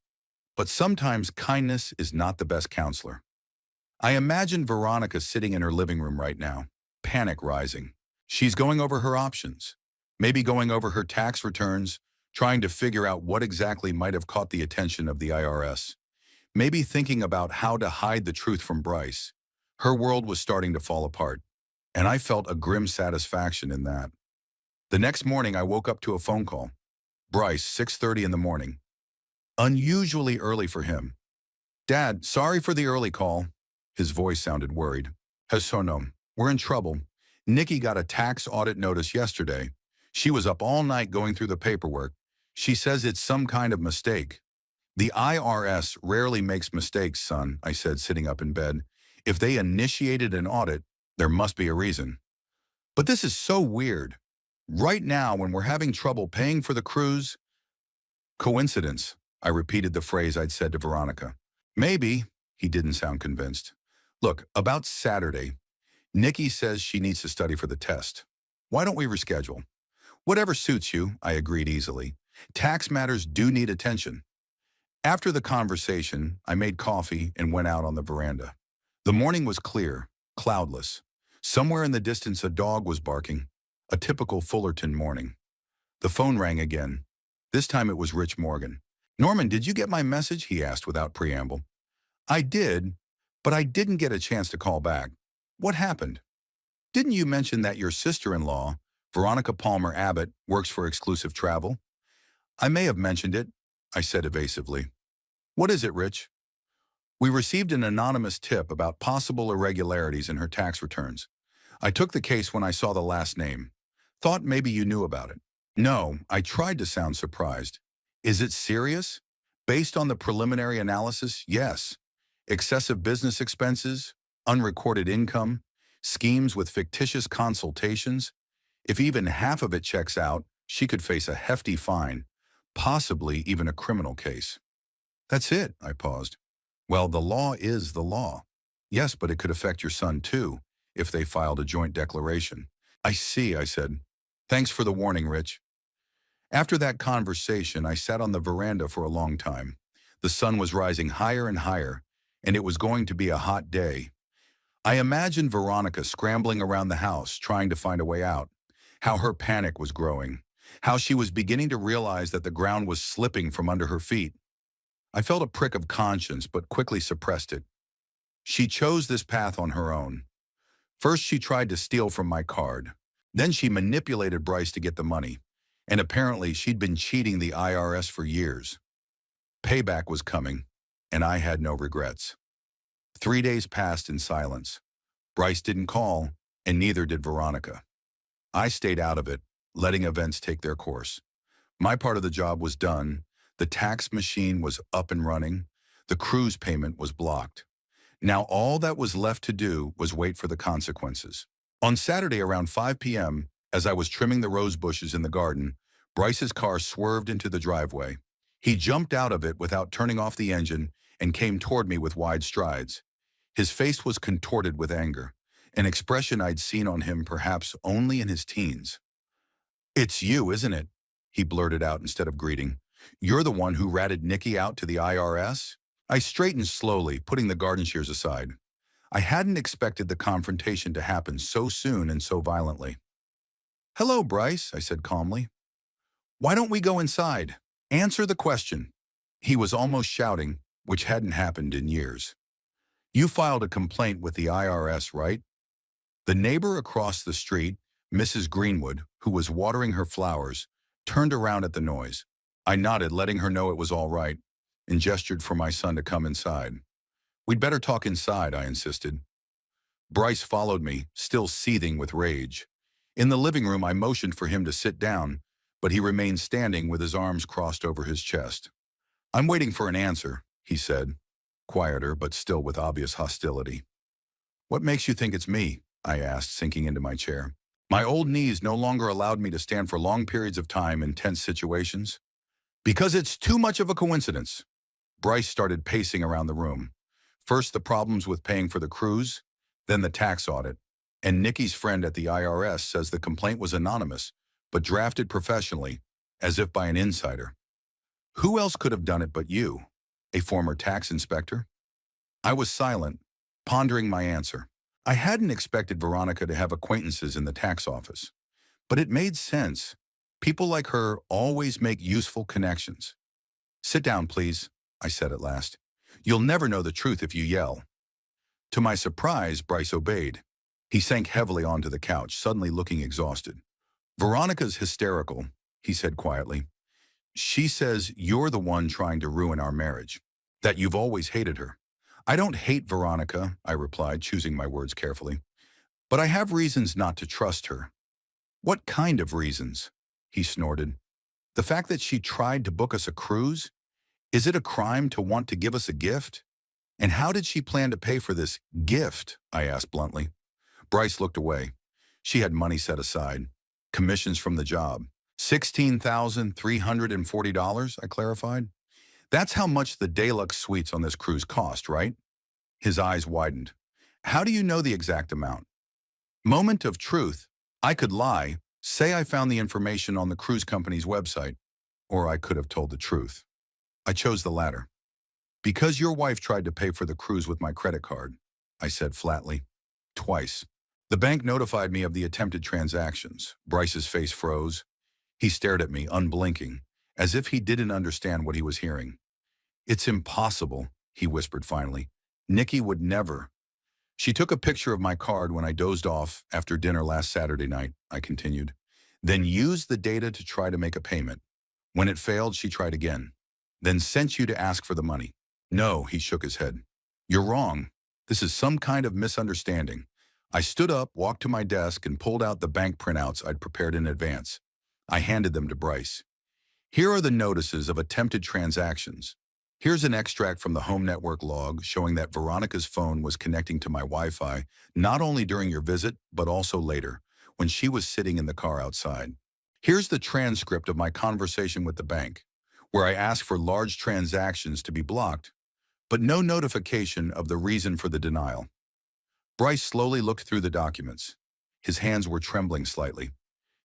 but sometimes kindness is not the best counselor. I imagine Veronica sitting in her living room right now, panic rising. She's going over her options, maybe going over her tax returns, trying to figure out what exactly might have caught the attention of the IRS. Maybe thinking about how to hide the truth from Bryce. Her world was starting to fall apart, and I felt a grim satisfaction in that. The next morning, I woke up to a phone call. Bryce, 6:30 in the morning. Unusually early for him. Dad, sorry for the early call. His voice sounded worried. Hasonom, we're in trouble. Nikki got a tax audit notice yesterday. She was up all night going through the paperwork. She says it's some kind of mistake. The IRS rarely makes mistakes, son, I said, sitting up in bed. If they initiated an audit, there must be a reason. But this is so weird. Right now, when we're having trouble paying for the cruise. Coincidence, I repeated the phrase I'd said to Veronica. Maybe, he didn't sound convinced. Look, about Saturday, Nikki says she needs to study for the test. Why don't we reschedule? Whatever suits you, I agreed easily. Tax matters do need attention. After the conversation, I made coffee and went out on the veranda. The morning was clear, cloudless. Somewhere in the distance a dog was barking, a typical Fullerton morning. The phone rang again. This time it was Rich Morgan. Norman, did you get my message? He asked without preamble. I did, but I didn't get a chance to call back. What happened? Didn't you mention that your sister-in-law, Veronica Palmer Abbott, works for Exclusive Travel? I may have mentioned it, I said evasively. What is it, Rich? We received an anonymous tip about possible irregularities in her tax returns. I took the case when I saw the last name. Thought maybe you knew about it. No, I tried to sound surprised. Is it serious? Based on the preliminary analysis, yes. Excessive business expenses, unrecorded income, schemes with fictitious consultations. If even half of it checks out, she could face a hefty fine, possibly even a criminal case. That's it, I paused. Well, the law is the law. Yes, but it could affect your son too, if they filed a joint declaration. I see, I said. Thanks for the warning, Rich. After that conversation, I sat on the veranda for a long time. The sun was rising higher and higher, and it was going to be a hot day. I imagined Veronica scrambling around the house, trying to find a way out, how her panic was growing, how she was beginning to realize that the ground was slipping from under her feet. I felt a prick of conscience, but quickly suppressed it. She chose this path on her own. First, she tried to steal from my card. Then she manipulated Bryce to get the money. And apparently, she'd been cheating the IRS for years. Payback was coming, and I had no regrets. 3 days passed in silence. Bryce didn't call, and neither did Veronica. I stayed out of it, letting events take their course. My part of the job was done. The tax machine was up and running. The cruise payment was blocked. Now all that was left to do was wait for the consequences. On Saturday around 5 p.m., as I was trimming the rose bushes in the garden, Bryce's car swerved into the driveway. He jumped out of it without turning off the engine and came toward me with wide strides. His face was contorted with anger, an expression I'd seen on him perhaps only in his teens. "It's you, isn't it?" he blurted out instead of greeting. "You're the one who ratted Nikki out to the IRS?" I straightened slowly, putting the garden shears aside. I hadn't expected the confrontation to happen so soon and so violently. "Hello, Bryce," I said calmly. "Why don't we go inside? Answer the question." He was almost shouting, which hadn't happened in years. "You filed a complaint with the IRS, right?" The neighbor across the street, Mrs. Greenwood, who was watering her flowers, turned around at the noise. I nodded, letting her know it was all right, and gestured for my son to come inside. "We'd better talk inside," I insisted. Bryce followed me, still seething with rage. In the living room, I motioned for him to sit down, but he remained standing with his arms crossed over his chest. "I'm waiting for an answer," he said, quieter but still with obvious hostility. "What makes you think it's me?" I asked, sinking into my chair. My old knees no longer allowed me to stand for long periods of time in tense situations. "Because it's too much of a coincidence." Bryce started pacing around the room. First the problems with paying for the cruise, then the tax audit. And Nikki's friend at the IRS says the complaint was anonymous, but drafted professionally, as if by an insider. Who else could have done it but you, a former tax inspector? I was silent, pondering my answer. I hadn't expected Veronica to have acquaintances in the tax office. But it made sense. People like her always make useful connections. "Sit down, please," I said at last. "You'll never know the truth if you yell." To my surprise, Bryce obeyed. He sank heavily onto the couch, suddenly looking exhausted. "Veronica's hysterical," he said quietly. "She says you're the one trying to ruin our marriage, that you've always hated her." "I don't hate Veronica," I replied, choosing my words carefully. "But I have reasons not to trust her." "What kind of reasons?" he snorted. "The fact that she tried to book us a cruise? Is it a crime to want to give us a gift? And how did she plan to pay for this gift?" I asked bluntly. Bryce looked away. "She had money set aside. Commissions from the job. $16,340, I clarified. "That's how much the deluxe suites on this cruise cost, right?" His eyes widened. "How do you know the exact amount?" Moment of truth. I could lie, say I found the information on the cruise company's website, or I could have told the truth. I chose the latter. "Because your wife tried to pay for the cruise with my credit card," I said flatly. "Twice. The bank notified me of the attempted transactions." Bryce's face froze. He stared at me, unblinking, as if he didn't understand what he was hearing. "It's impossible," he whispered finally. "Nikki would never." "She took a picture of my card when I dozed off after dinner last Saturday night," I continued, "then used the data to try to make a payment. When it failed, she tried again, then sent you to ask for the money." "No," he shook his head. "You're wrong. This is some kind of misunderstanding." I stood up, walked to my desk, and pulled out the bank printouts I'd prepared in advance. I handed them to Bryce. "Here are the notices of attempted transactions. Here's an extract from the home network log showing that Veronica's phone was connecting to my Wi-Fi not only during your visit, but also later, when she was sitting in the car outside. Here's the transcript of my conversation with the bank, where I asked for large transactions to be blocked, but no notification of the reason for the denial." Bryce slowly looked through the documents. His hands were trembling slightly.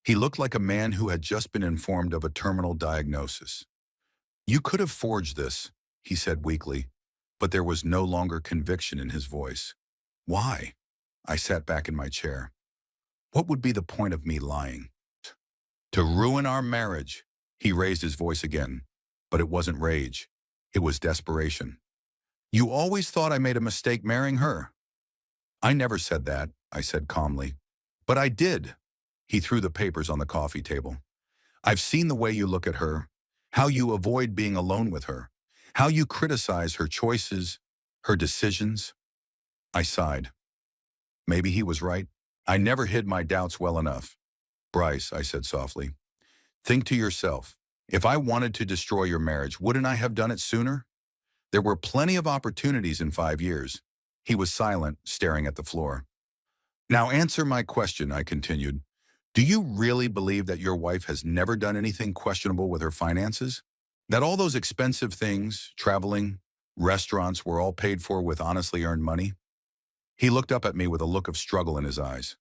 He looked like a man who had just been informed of a terminal diagnosis. "You could have forged this," he said weakly, but there was no longer conviction in his voice. "Why?" I sat back in my chair. What would be the point of me lying? "To ruin our marriage." He raised his voice again, but it wasn't rage. It was desperation. "You always thought I made a mistake marrying her." "I never said that," I said calmly. But I did. He threw the papers on the coffee table. I've seen the way you look at her, how you avoid being alone with her, how you criticize her choices, her decisions. I sighed. Maybe he was right. I never hid my doubts well enough. Bryce, I said softly, think to yourself, if I wanted to destroy your marriage, wouldn't I have done it sooner? There were plenty of opportunities in 5 years. He was silent, staring at the floor. Now answer my question, I continued. Do you really believe that your wife has never done anything questionable with her finances? That all those expensive things, traveling, restaurants, were all paid for with honestly earned money? He looked up at me with a look of struggle in his eyes.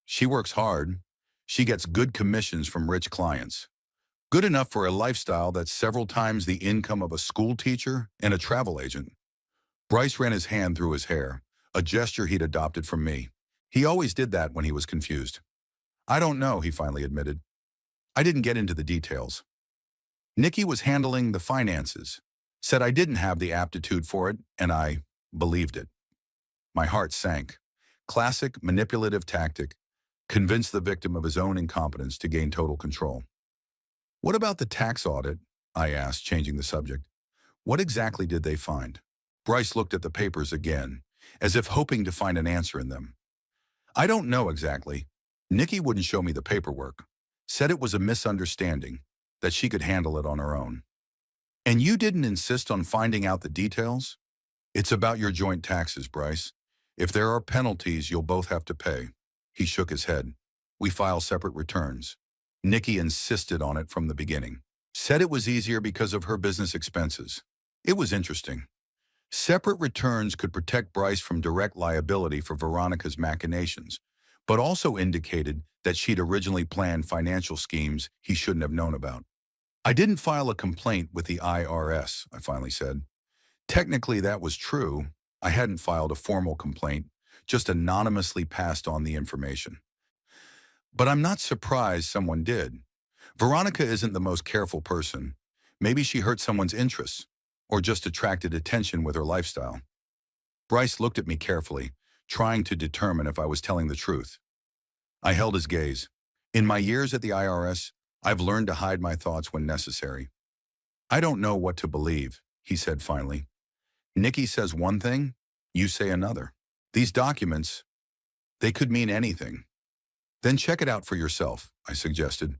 She works hard. She gets good commissions from rich clients. Good enough for a lifestyle that's several times the income of a school teacher and a travel agent. Bryce ran his hand through his hair, a gesture he'd adopted from me. He always did that when he was confused. I don't know, he finally admitted. I didn't get into the details. Nikki was handling the finances, said I didn't have the aptitude for it, and I believed it. My heart sank. Classic manipulative tactic, convince the victim of his own incompetence to gain total control. What about the tax audit? I asked, changing the subject. What exactly did they find? Bryce looked at the papers again, as if hoping to find an answer in them. I don't know exactly. Nikki wouldn't show me the paperwork. Said it was a misunderstanding, that she could handle it on her own. And you didn't insist on finding out the details? It's about your joint taxes, Bryce. If there are penalties, you'll both have to pay. He shook his head. We file separate returns. Nikki insisted on it from the beginning. Said it was easier because of her business expenses. It was interesting. Separate returns could protect Bryce from direct liability for Veronica's machinations, but also indicated that she'd originally planned financial schemes he shouldn't have known about. I didn't file a complaint with the IRS, I finally said. Technically, that was true. I hadn't filed a formal complaint, just anonymously passed on the information. But I'm not surprised someone did. Veronica isn't the most careful person. Maybe she hurt someone's interests, or just attracted attention with her lifestyle. Bryce looked at me carefully, trying to determine if I was telling the truth. I held his gaze. In my years at the IRS, I've learned to hide my thoughts when necessary. I don't know what to believe, he said finally. Nikki says one thing, you say another. These documents, they could mean anything. Then check it out for yourself, I suggested.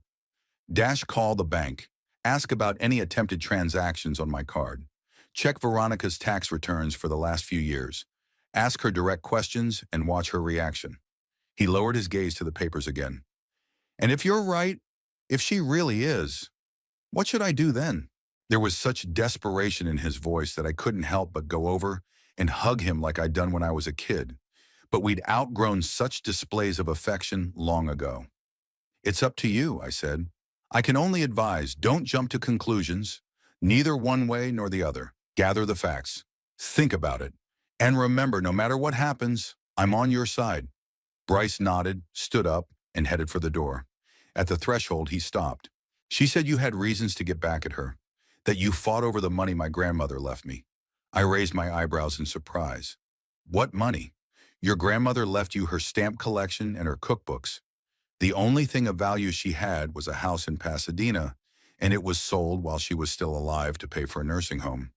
Call the bank. Ask about any attempted transactions on my card. Check Veronica's tax returns for the last few years. Ask her direct questions and watch her reaction. He lowered his gaze to the papers again. And if you're right, if she really is, what should I do then? There was such desperation in his voice that I couldn't help but go over and hug him like I'd done when I was a kid. But we'd outgrown such displays of affection long ago. It's up to you, I said. I can only advise, don't jump to conclusions, neither one way nor the other. Gather the facts. Think about it. And remember, no matter what happens, I'm on your side. Bryce nodded, stood up, and headed for the door. At the threshold, he stopped. She said you had reasons to get back at her, that you fought over the money my grandmother left me. I raised my eyebrows in surprise. What money? Your grandmother left you her stamp collection and her cookbooks. The only thing of value she had was a house in Pasadena, and it was sold while she was still alive to pay for a nursing home.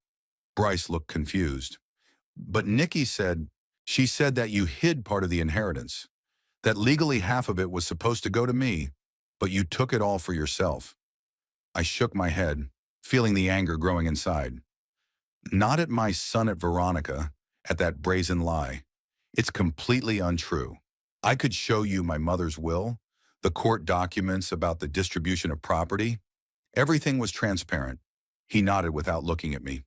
Bryce looked confused. But Nikki said, she said that you hid part of the inheritance, that legally half of it was supposed to go to me, but you took it all for yourself. I shook my head, feeling the anger growing inside. Not at my son, at Veronica, at that brazen lie. It's completely untrue. I could show you my mother's will, the court documents about the distribution of property. Everything was transparent. He nodded without looking at me.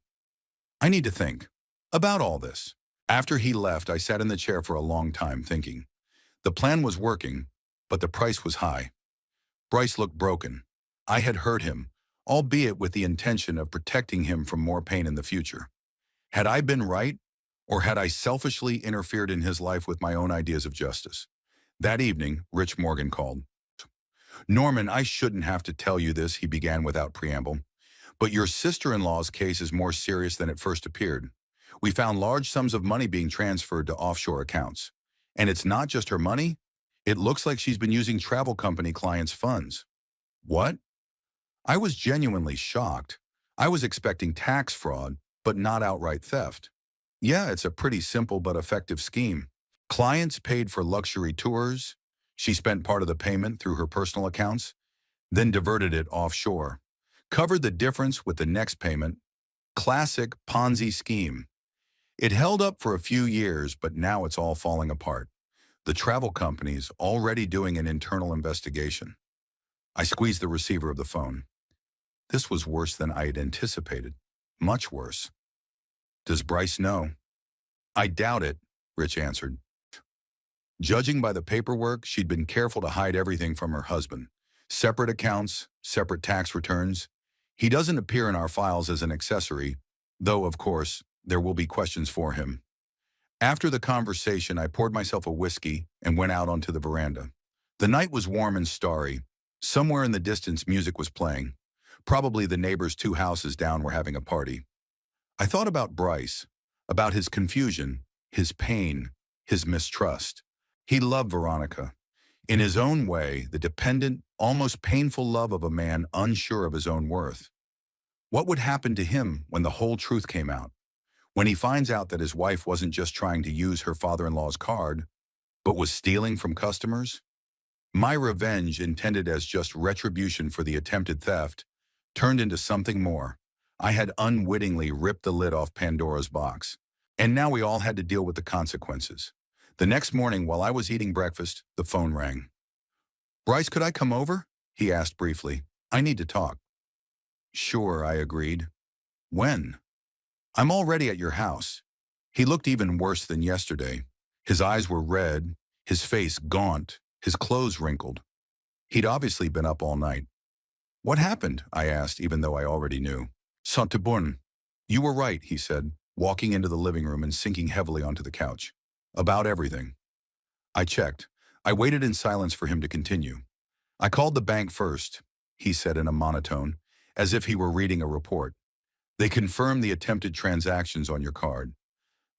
I need to think about all this. After he left, I sat in the chair for a long time thinking. The plan was working, but the price was high. Bryce looked broken. I had hurt him, albeit with the intention of protecting him from more pain in the future. Had I been right, or had I selfishly interfered in his life with my own ideas of justice? That evening, Rich Morgan called. Norman, I shouldn't have to tell you this, he began without preamble, but your sister-in-law's case is more serious than it first appeared. We found large sums of money being transferred to offshore accounts. And it's not just her money. It looks like she's been using travel company clients' funds. What? I was genuinely shocked. I was expecting tax fraud, but not outright theft. Yeah, it's a pretty simple but effective scheme. Clients paid for luxury tours. She spent part of the payment through her personal accounts, then diverted it offshore. Covered the difference with the next payment. Classic Ponzi scheme. It held up for a few years, but now it's all falling apart. The travel company's already doing an internal investigation. I squeezed the receiver of the phone. This was worse than I had anticipated. Much worse. Does Bryce know? I doubt it, Rich answered. Judging by the paperwork, she'd been careful to hide everything from her husband. Separate accounts, separate tax returns. He doesn't appear in our files as an accessory, though, of course, there will be questions for him. After the conversation, I poured myself a whiskey and went out onto the veranda. The night was warm and starry. Somewhere in the distance, music was playing. Probably the neighbors 2 houses down were having a party. I thought about Bryce, about his confusion, his pain, his mistrust. He loved Veronica. In his own way, the dependent, almost painful love of a man unsure of his own worth. What would happen to him when the whole truth came out? When he finds out that his wife wasn't just trying to use her father-in-law's card, but was stealing from customers? My revenge, intended as just retribution for the attempted theft, turned into something more. I had unwittingly ripped the lid off Pandora's box. And now we all had to deal with the consequences. The next morning, while I was eating breakfast, the phone rang. "Bryce, could I come over?" he asked briefly. "I need to talk." "Sure," I agreed. "When?" "I'm already at your house." He looked even worse than yesterday. His eyes were red, his face gaunt, his clothes wrinkled. He'd obviously been up all night. "What happened?" I asked, even though I already knew. "Saint-Tibun." "You were right," he said, walking into the living room and sinking heavily onto the couch. "About everything." I checked. I waited in silence for him to continue. "I called the bank first," he said in a monotone, as if he were reading a report. "They confirmed the attempted transactions on your card.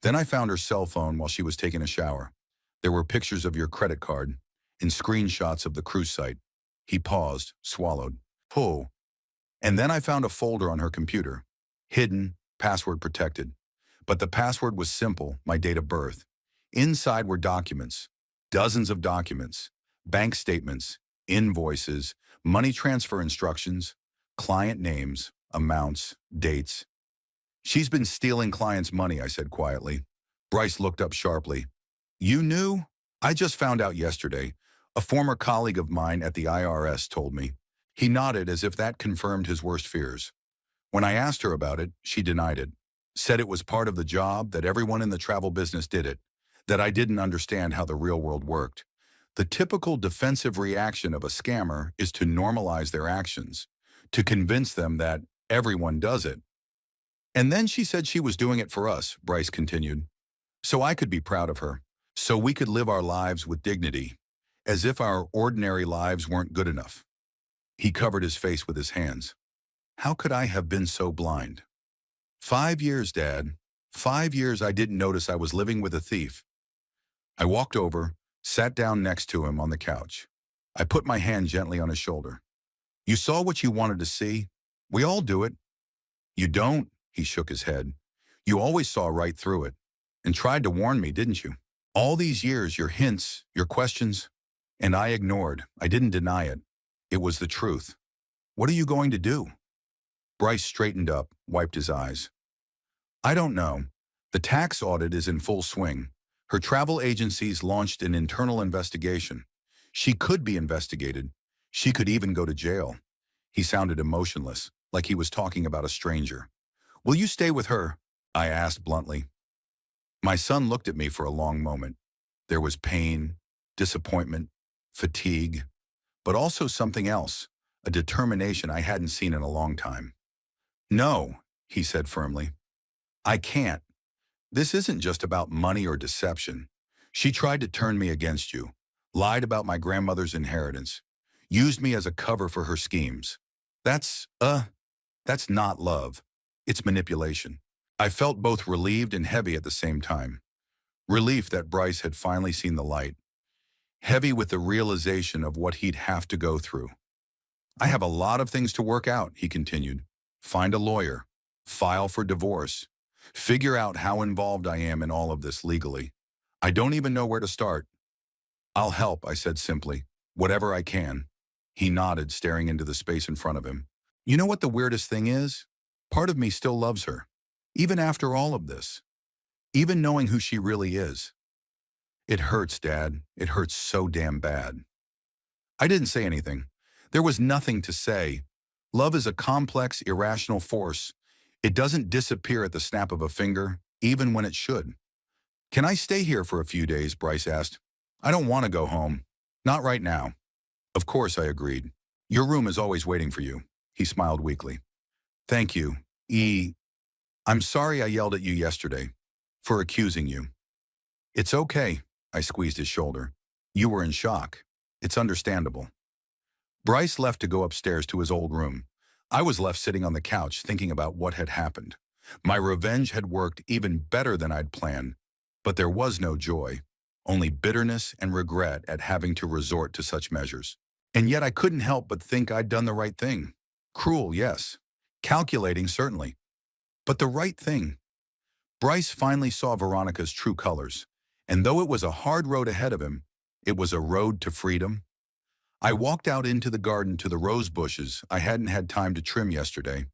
Then I found her cell phone while she was taking a shower. There were pictures of your credit card and screenshots of the cruise site." He paused, swallowed. "Oh." "And then I found a folder on her computer. Hidden, password protected. But the password was simple, my date of birth. Inside were documents. Dozens of documents. Bank statements, invoices, money transfer instructions, client names, amounts, dates. "She's been stealing clients' money," I said quietly. Bryce looked up sharply. "You knew?" "I just found out yesterday. A former colleague of mine at the IRS told me." He nodded as if that confirmed his worst fears. When I asked her about it, she denied it. Said it was part of the job, that everyone in the travel business did it, that I didn't understand how the real world worked. The typical defensive reaction of a scammer is to normalize their actions, to convince them that everyone does it. "And then she said she was doing it for us," Bryce continued. "So I could be proud of her. So we could live our lives with dignity, as if our ordinary lives weren't good enough." He covered his face with his hands. How could I have been so blind? 5 years, Dad. 5 years I didn't notice I was living with a thief. I walked over, sat down next to him on the couch. I put my hand gently on his shoulder. "You saw what you wanted to see. We all do it." "You don't," he shook his head. "You always saw right through it. And tried to warn me, didn't you? All these years, your hints, your questions. And I ignored. I didn't deny it. It was the truth. What are you going to do?" Bryce straightened up, wiped his eyes. "I don't know. The tax audit is in full swing. Her travel agencies launched an internal investigation. She could be investigated. She could even go to jail." He sounded emotionless, like he was talking about a stranger. "Will you stay with her?" I asked bluntly. My son looked at me for a long moment. There was pain, disappointment, fatigue, but also something else, a determination I hadn't seen in a long time. "No," he said firmly. "I can't. This isn't just about money or deception. She tried to turn me against you, lied about my grandmother's inheritance, used me as a cover for her schemes. That's not love. It's manipulation." I felt both relieved and heavy at the same time. Relief that Bryce had finally seen the light, heavy with the realization of what he'd have to go through. I have a lot of things to work out, he continued. Find a lawyer, file for divorce, figure out how involved I am in all of this legally. I don't even know where to start. I'll help, I said simply. Whatever I can. He nodded, staring into the space in front of him. You know what the weirdest thing is? Part of me still loves her. Even after all of this. Even knowing who she really is. It hurts, Dad. It hurts so damn bad. I didn't say anything. There was nothing to say. Love is a complex, irrational force. It doesn't disappear at the snap of a finger, even when it should. Can I stay here for a few days, Bryce asked. I don't want to go home. Not right now. Of course, I agreed. Your room is always waiting for you. He smiled weakly. Thank you. I'm sorry I yelled at you yesterday. For accusing you. It's okay, I squeezed his shoulder. You were in shock. It's understandable. Bryce left to go upstairs to his old room. I was left sitting on the couch thinking about what had happened. My revenge had worked even better than I'd planned, but there was no joy, only bitterness and regret at having to resort to such measures. And yet I couldn't help but think I'd done the right thing. Cruel, yes. Calculating, certainly. But the right thing. Bryce finally saw Veronica's true colors, and though it was a hard road ahead of him, it was a road to freedom. I walked out into the garden to the rose bushes I hadn't had time to trim yesterday.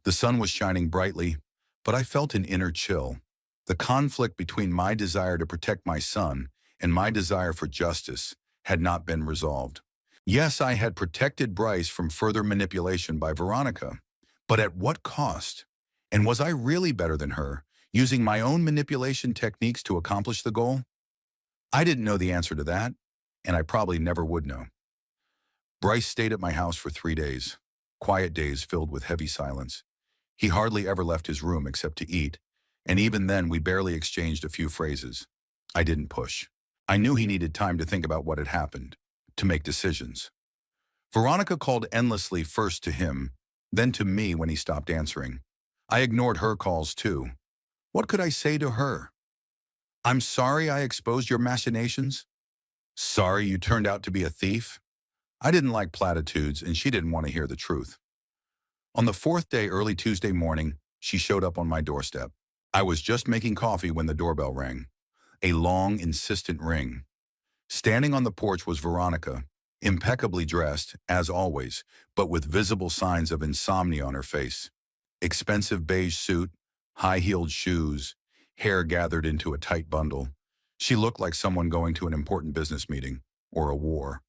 The sun was shining brightly, but I felt an inner chill. The conflict between my desire to protect my son and my desire for justice had not been resolved. Yes, I had protected Bryce from further manipulation by Veronica, but at what cost? And was I really better than her, using my own manipulation techniques to accomplish the goal? I didn't know the answer to that, and I probably never would know. Bryce stayed at my house for 3 days, quiet days filled with heavy silence. He hardly ever left his room except to eat, and even then we barely exchanged a few phrases. I didn't push. I knew he needed time to think about what had happened, to make decisions. Veronica called endlessly, first to him, then to me when he stopped answering. I ignored her calls too. What could I say to her? I'm sorry I exposed your machinations. Sorry you turned out to be a thief. I didn't like platitudes, and she didn't want to hear the truth. On the 4th day, early Tuesday morning, she showed up on my doorstep. I was just making coffee when the doorbell rang. A long, insistent ring. Standing on the porch was Veronica, impeccably dressed, as always, but with visible signs of insomnia on her face. Expensive beige suit, high-heeled shoes, hair gathered into a tight bundle. She looked like someone going to an important business meeting, or a war.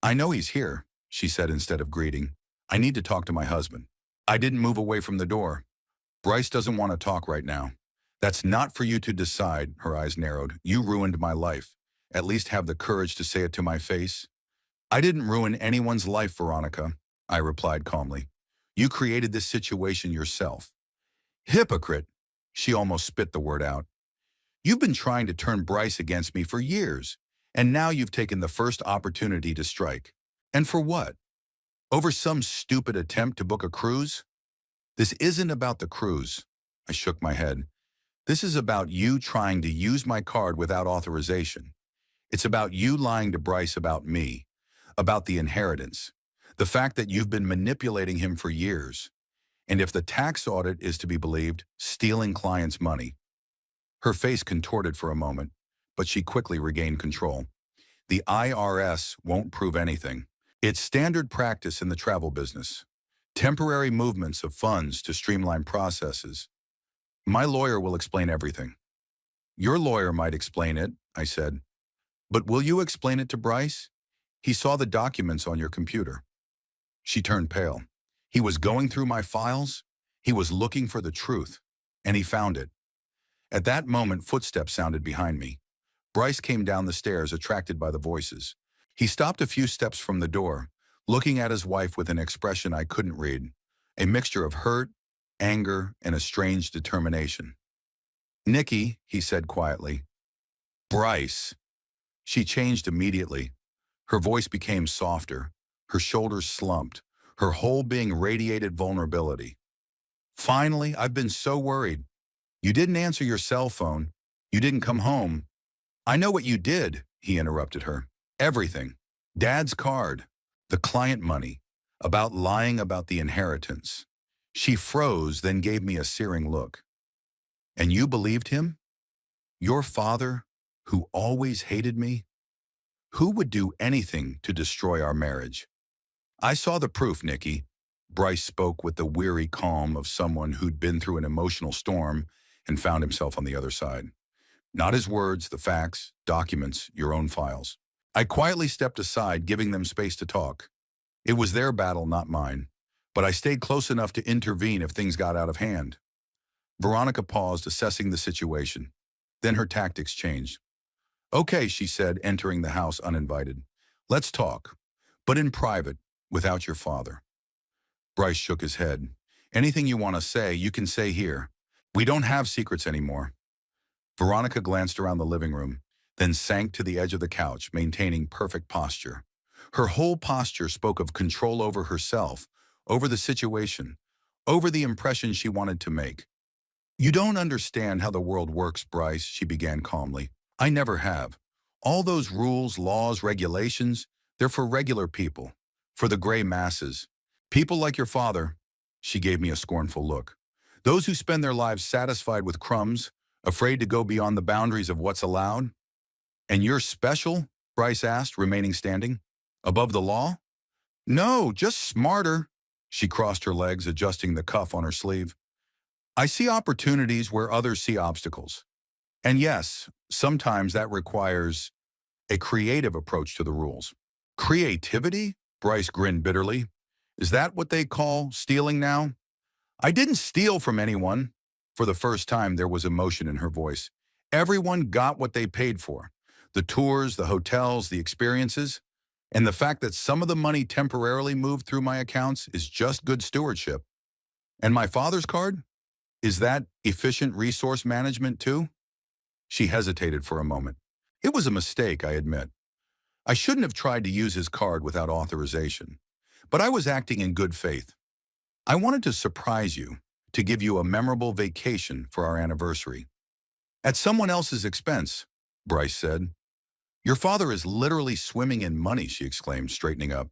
I know he's here, she said instead of greeting. I need to talk to my husband. I didn't move away from the door. Bryce doesn't want to talk right now. That's not for you to decide, her eyes narrowed. You ruined my life. At least have the courage to say it to my face. I didn't ruin anyone's life, Veronica, I replied calmly. You created this situation yourself. Hypocrite, she almost spit the word out. You've been trying to turn Bryce against me for years, and now you've taken the first opportunity to strike. And for what? Over some stupid attempt to book a cruise? This isn't about the cruise. I shook my head. This is about you trying to use my card without authorization. It's about you lying to Bryce about me, about the inheritance, the fact that you've been manipulating him for years, and if the tax audit is to be believed, stealing clients' money. Her face contorted for a moment, but she quickly regained control. The IRS won't prove anything. It's standard practice in the travel business. Temporary movements of funds to streamline processes. My lawyer will explain everything. Your lawyer might explain it, I said. But will you explain it to Bryce? He saw the documents on your computer. She turned pale. He was going through my files. He was looking for the truth. And he found it. At that moment, footsteps sounded behind me. Bryce came down the stairs, attracted by the voices. He stopped a few steps from the door, looking at his wife with an expression I couldn't read, a mixture of hurt, anger, and a strange determination. Nikki, he said quietly. Bryce. She changed immediately. Her voice became softer, her shoulders slumped, her whole being radiated vulnerability. Finally, I've been so worried. You didn't answer your cell phone. You didn't come home. I know what you did, he interrupted her. Everything. Dad's card, the client money, about lying about the inheritance. She froze, then gave me a searing look. And you believed him? Your father, who always hated me? Who would do anything to destroy our marriage? I saw the proof, Nikki. Bryce spoke with the weary calm of someone who'd been through an emotional storm and found himself on the other side. Not his words, the facts, documents, your own files. I quietly stepped aside, giving them space to talk. It was their battle, not mine. But I stayed close enough to intervene if things got out of hand. Veronica paused, assessing the situation. Then her tactics changed. Okay, she said, entering the house uninvited. Let's talk, but in private, without your father. Bryce shook his head. Anything you want to say, you can say here. We don't have secrets anymore. Veronica glanced around the living room, then sank to the edge of the couch, maintaining perfect posture. Her whole posture spoke of control over herself, over the situation, over the impression she wanted to make. You don't understand how the world works, Bryce, she began calmly. I never have. All those rules, laws, regulations, they're for regular people, for the gray masses. People like your father, she gave me a scornful look. Those who spend their lives satisfied with crumbs, afraid to go beyond the boundaries of what's allowed. And you're special? Bryce asked, remaining standing. Above the law? No, just smarter. She crossed her legs, adjusting the cuff on her sleeve. I see opportunities where others see obstacles. And yes, sometimes that requires a creative approach to the rules. Creativity? Bryce grinned bitterly. Is that what they call stealing now? I didn't steal from anyone. For the first time, there was emotion in her voice. Everyone got what they paid for. The tours, the hotels, the experiences. And the fact that some of the money temporarily moved through my accounts is just good stewardship. And my father's card? Is that efficient resource management too? She hesitated for a moment. It was a mistake, I admit. I shouldn't have tried to use his card without authorization. But I was acting in good faith. I wanted to surprise you, to give you a memorable vacation for our anniversary. At someone else's expense, Bryce said. Your father is literally swimming in money, she exclaimed, straightening up.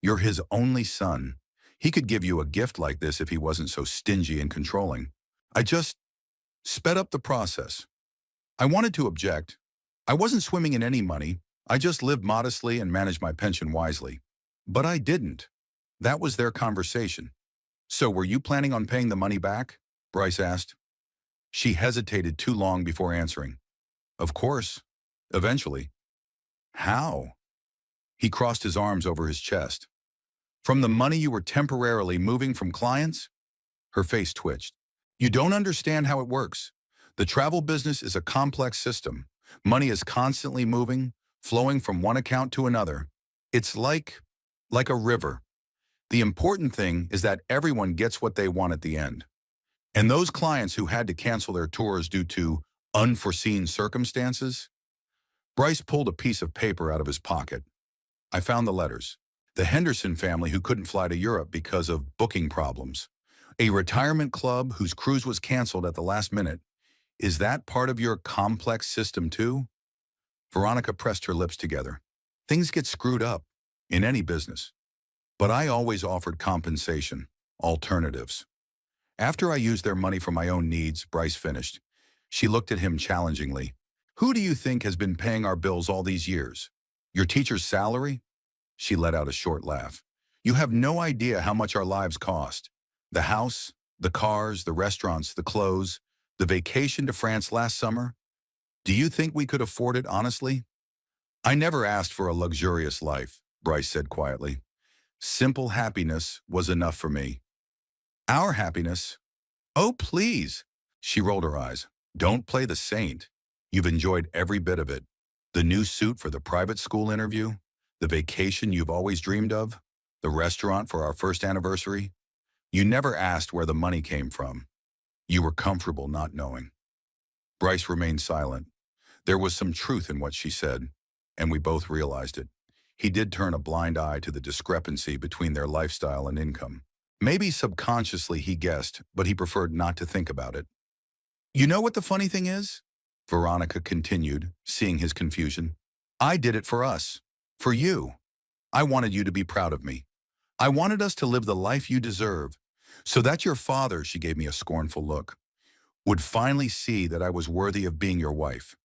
You're his only son. He could give you a gift like this if he wasn't so stingy and controlling. I just sped up the process. I wanted to object. I wasn't swimming in any money. I just lived modestly and managed my pension wisely. But I didn't. That was their conversation. So were you planning on paying the money back? Bryce asked. She hesitated too long before answering. Of course. Eventually. How? He crossed his arms over his chest. From the money you were temporarily moving from clients? Her face twitched. You don't understand how it works. The travel business is a complex system. Money is constantly moving, flowing from one account to another. It's like a river. The important thing is that everyone gets what they want at the end. And those clients who had to cancel their tours due to unforeseen circumstances? Bryce pulled a piece of paper out of his pocket. I found the letters. The Henderson family who couldn't fly to Europe because of booking problems. A retirement club whose cruise was canceled at the last minute. Is that part of your complex system too? Veronica pressed her lips together. Things get screwed up in any business. But I always offered compensation, alternatives. After I used their money for my own needs, Bryce finished. She looked at him challengingly. Who do you think has been paying our bills all these years? Your teacher's salary? She let out a short laugh. You have no idea how much our lives cost. The house, the cars, the restaurants, the clothes, the vacation to France last summer. Do you think we could afford it, honestly? I never asked for a luxurious life, Bryce said quietly. Simple happiness was enough for me. Our happiness? Oh, please. She rolled her eyes. Don't play the saint. You've enjoyed every bit of it. The new suit for the private school interview, the vacation you've always dreamed of, the restaurant for our first anniversary. You never asked where the money came from. You were comfortable not knowing. Bryce remained silent. There was some truth in what she said, and we both realized it. He did turn a blind eye to the discrepancy between their lifestyle and income. Maybe subconsciously he guessed, but he preferred not to think about it. You know what the funny thing is? Veronica continued, seeing his confusion. I did it for us. For you. I wanted you to be proud of me. I wanted us to live the life you deserve, so that your father, she gave me a scornful look, would finally see that I was worthy of being your wife.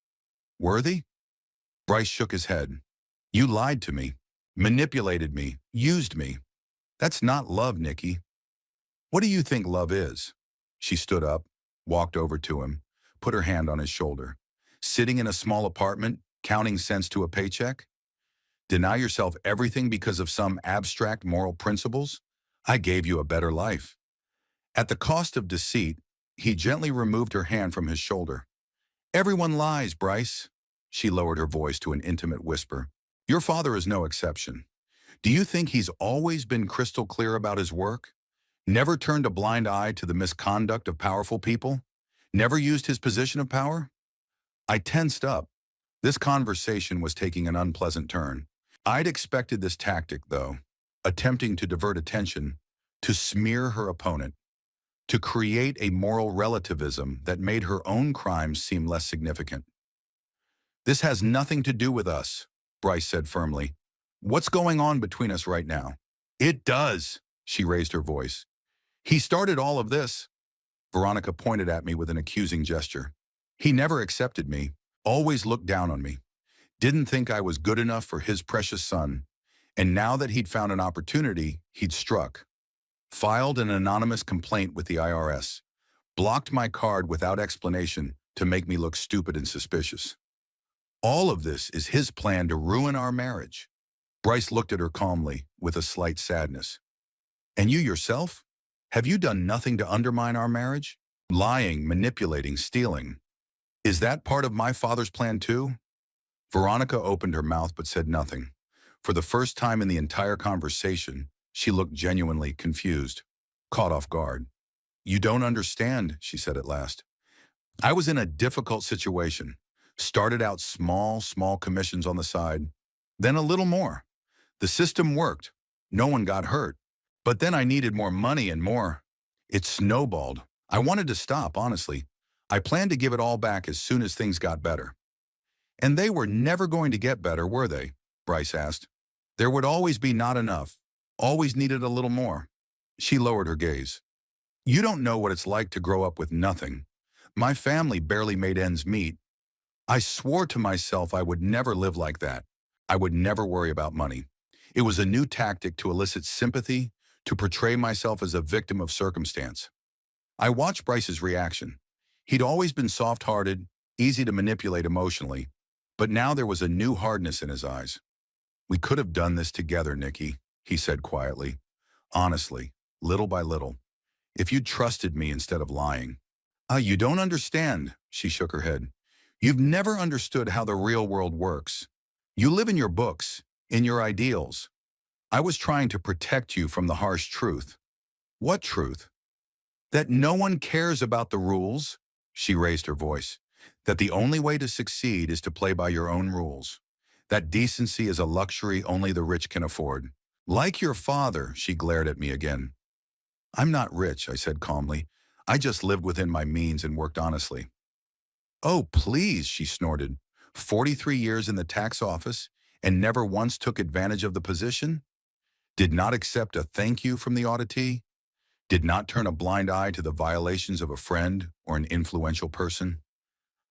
Worthy? Bryce shook his head. You lied to me, manipulated me, used me. That's not love, Nikki. What do you think love is? She stood up, walked over to him, put her hand on his shoulder. Sitting in a small apartment, counting cents to a paycheck? Deny yourself everything because of some abstract moral principles? I gave you a better life. At the cost of deceit, he gently removed her hand from his shoulder. Everyone lies, Bryce. She lowered her voice to an intimate whisper. Your father is no exception. Do you think he's always been crystal clear about his work? Never turned a blind eye to the misconduct of powerful people? Never used his position of power? I tensed up. This conversation was taking an unpleasant turn. I'd expected this tactic, though, attempting to divert attention, to smear her opponent, to create a moral relativism that made her own crimes seem less significant. This has nothing to do with us, Bryce said firmly. What's going on between us right now? It does, she raised her voice. He started all of this. Veronica pointed at me with an accusing gesture. He never accepted me, always looked down on me, didn't think I was good enough for his precious son, and now that he'd found an opportunity, he'd struck. Filed an anonymous complaint with the IRS, blocked my card without explanation to make me look stupid and suspicious. All of this is his plan to ruin our marriage. Bryce looked at her calmly, with a slight sadness. And you yourself? Have you done nothing to undermine our marriage? Lying, manipulating, stealing. Is that part of my father's plan too? Veronica opened her mouth but said nothing. For the first time in the entire conversation, she looked genuinely confused, caught off guard. You don't understand, she said at last. I was in a difficult situation. Started out small commissions on the side, then a little more. The system worked. No one got hurt. But then I needed more money and more. It snowballed. I wanted to stop, honestly. I planned to give it all back as soon as things got better. And they were never going to get better, were they? Bryce asked. There would always be not enough. Always needed a little more. She lowered her gaze. You don't know what it's like to grow up with nothing. My family barely made ends meet. I swore to myself I would never live like that. I would never worry about money. It was a new tactic to elicit sympathy, to portray myself as a victim of circumstance. I watched Bryce's reaction. He'd always been soft-hearted, easy to manipulate emotionally, but now there was a new hardness in his eyes. We could have done this together, Nikki, he said quietly. Honestly, little by little. If you'd trusted me instead of lying. You don't understand, she shook her head. You've never understood how the real world works. You live in your books, in your ideals. I was trying to protect you from the harsh truth. What truth? That no one cares about the rules, she raised her voice. That the only way to succeed is to play by your own rules. That decency is a luxury only the rich can afford. Like your father, she glared at me again. I'm not rich, I said calmly. I just lived within my means and worked honestly. Oh, please, she snorted. 43 years in the tax office and never once took advantage of the position? Did not accept a thank you from the auditee? Did not turn a blind eye to the violations of a friend or an influential person?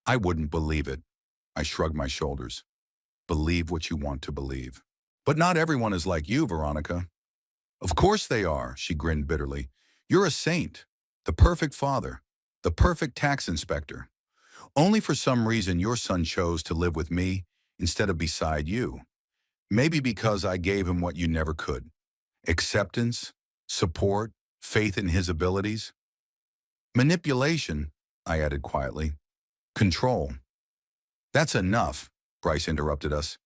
I wouldn't believe it. I shrugged my shoulders. Believe what you want to believe. But not everyone is like you, Veronica. Of course they are, she grinned bitterly. You're a saint, the perfect father, the perfect tax inspector. Only for some reason your son chose to live with me instead of beside you. Maybe because I gave him what you never could. Acceptance, support, faith in his abilities. Manipulation, I added quietly. Control. That's enough, Bryce interrupted us.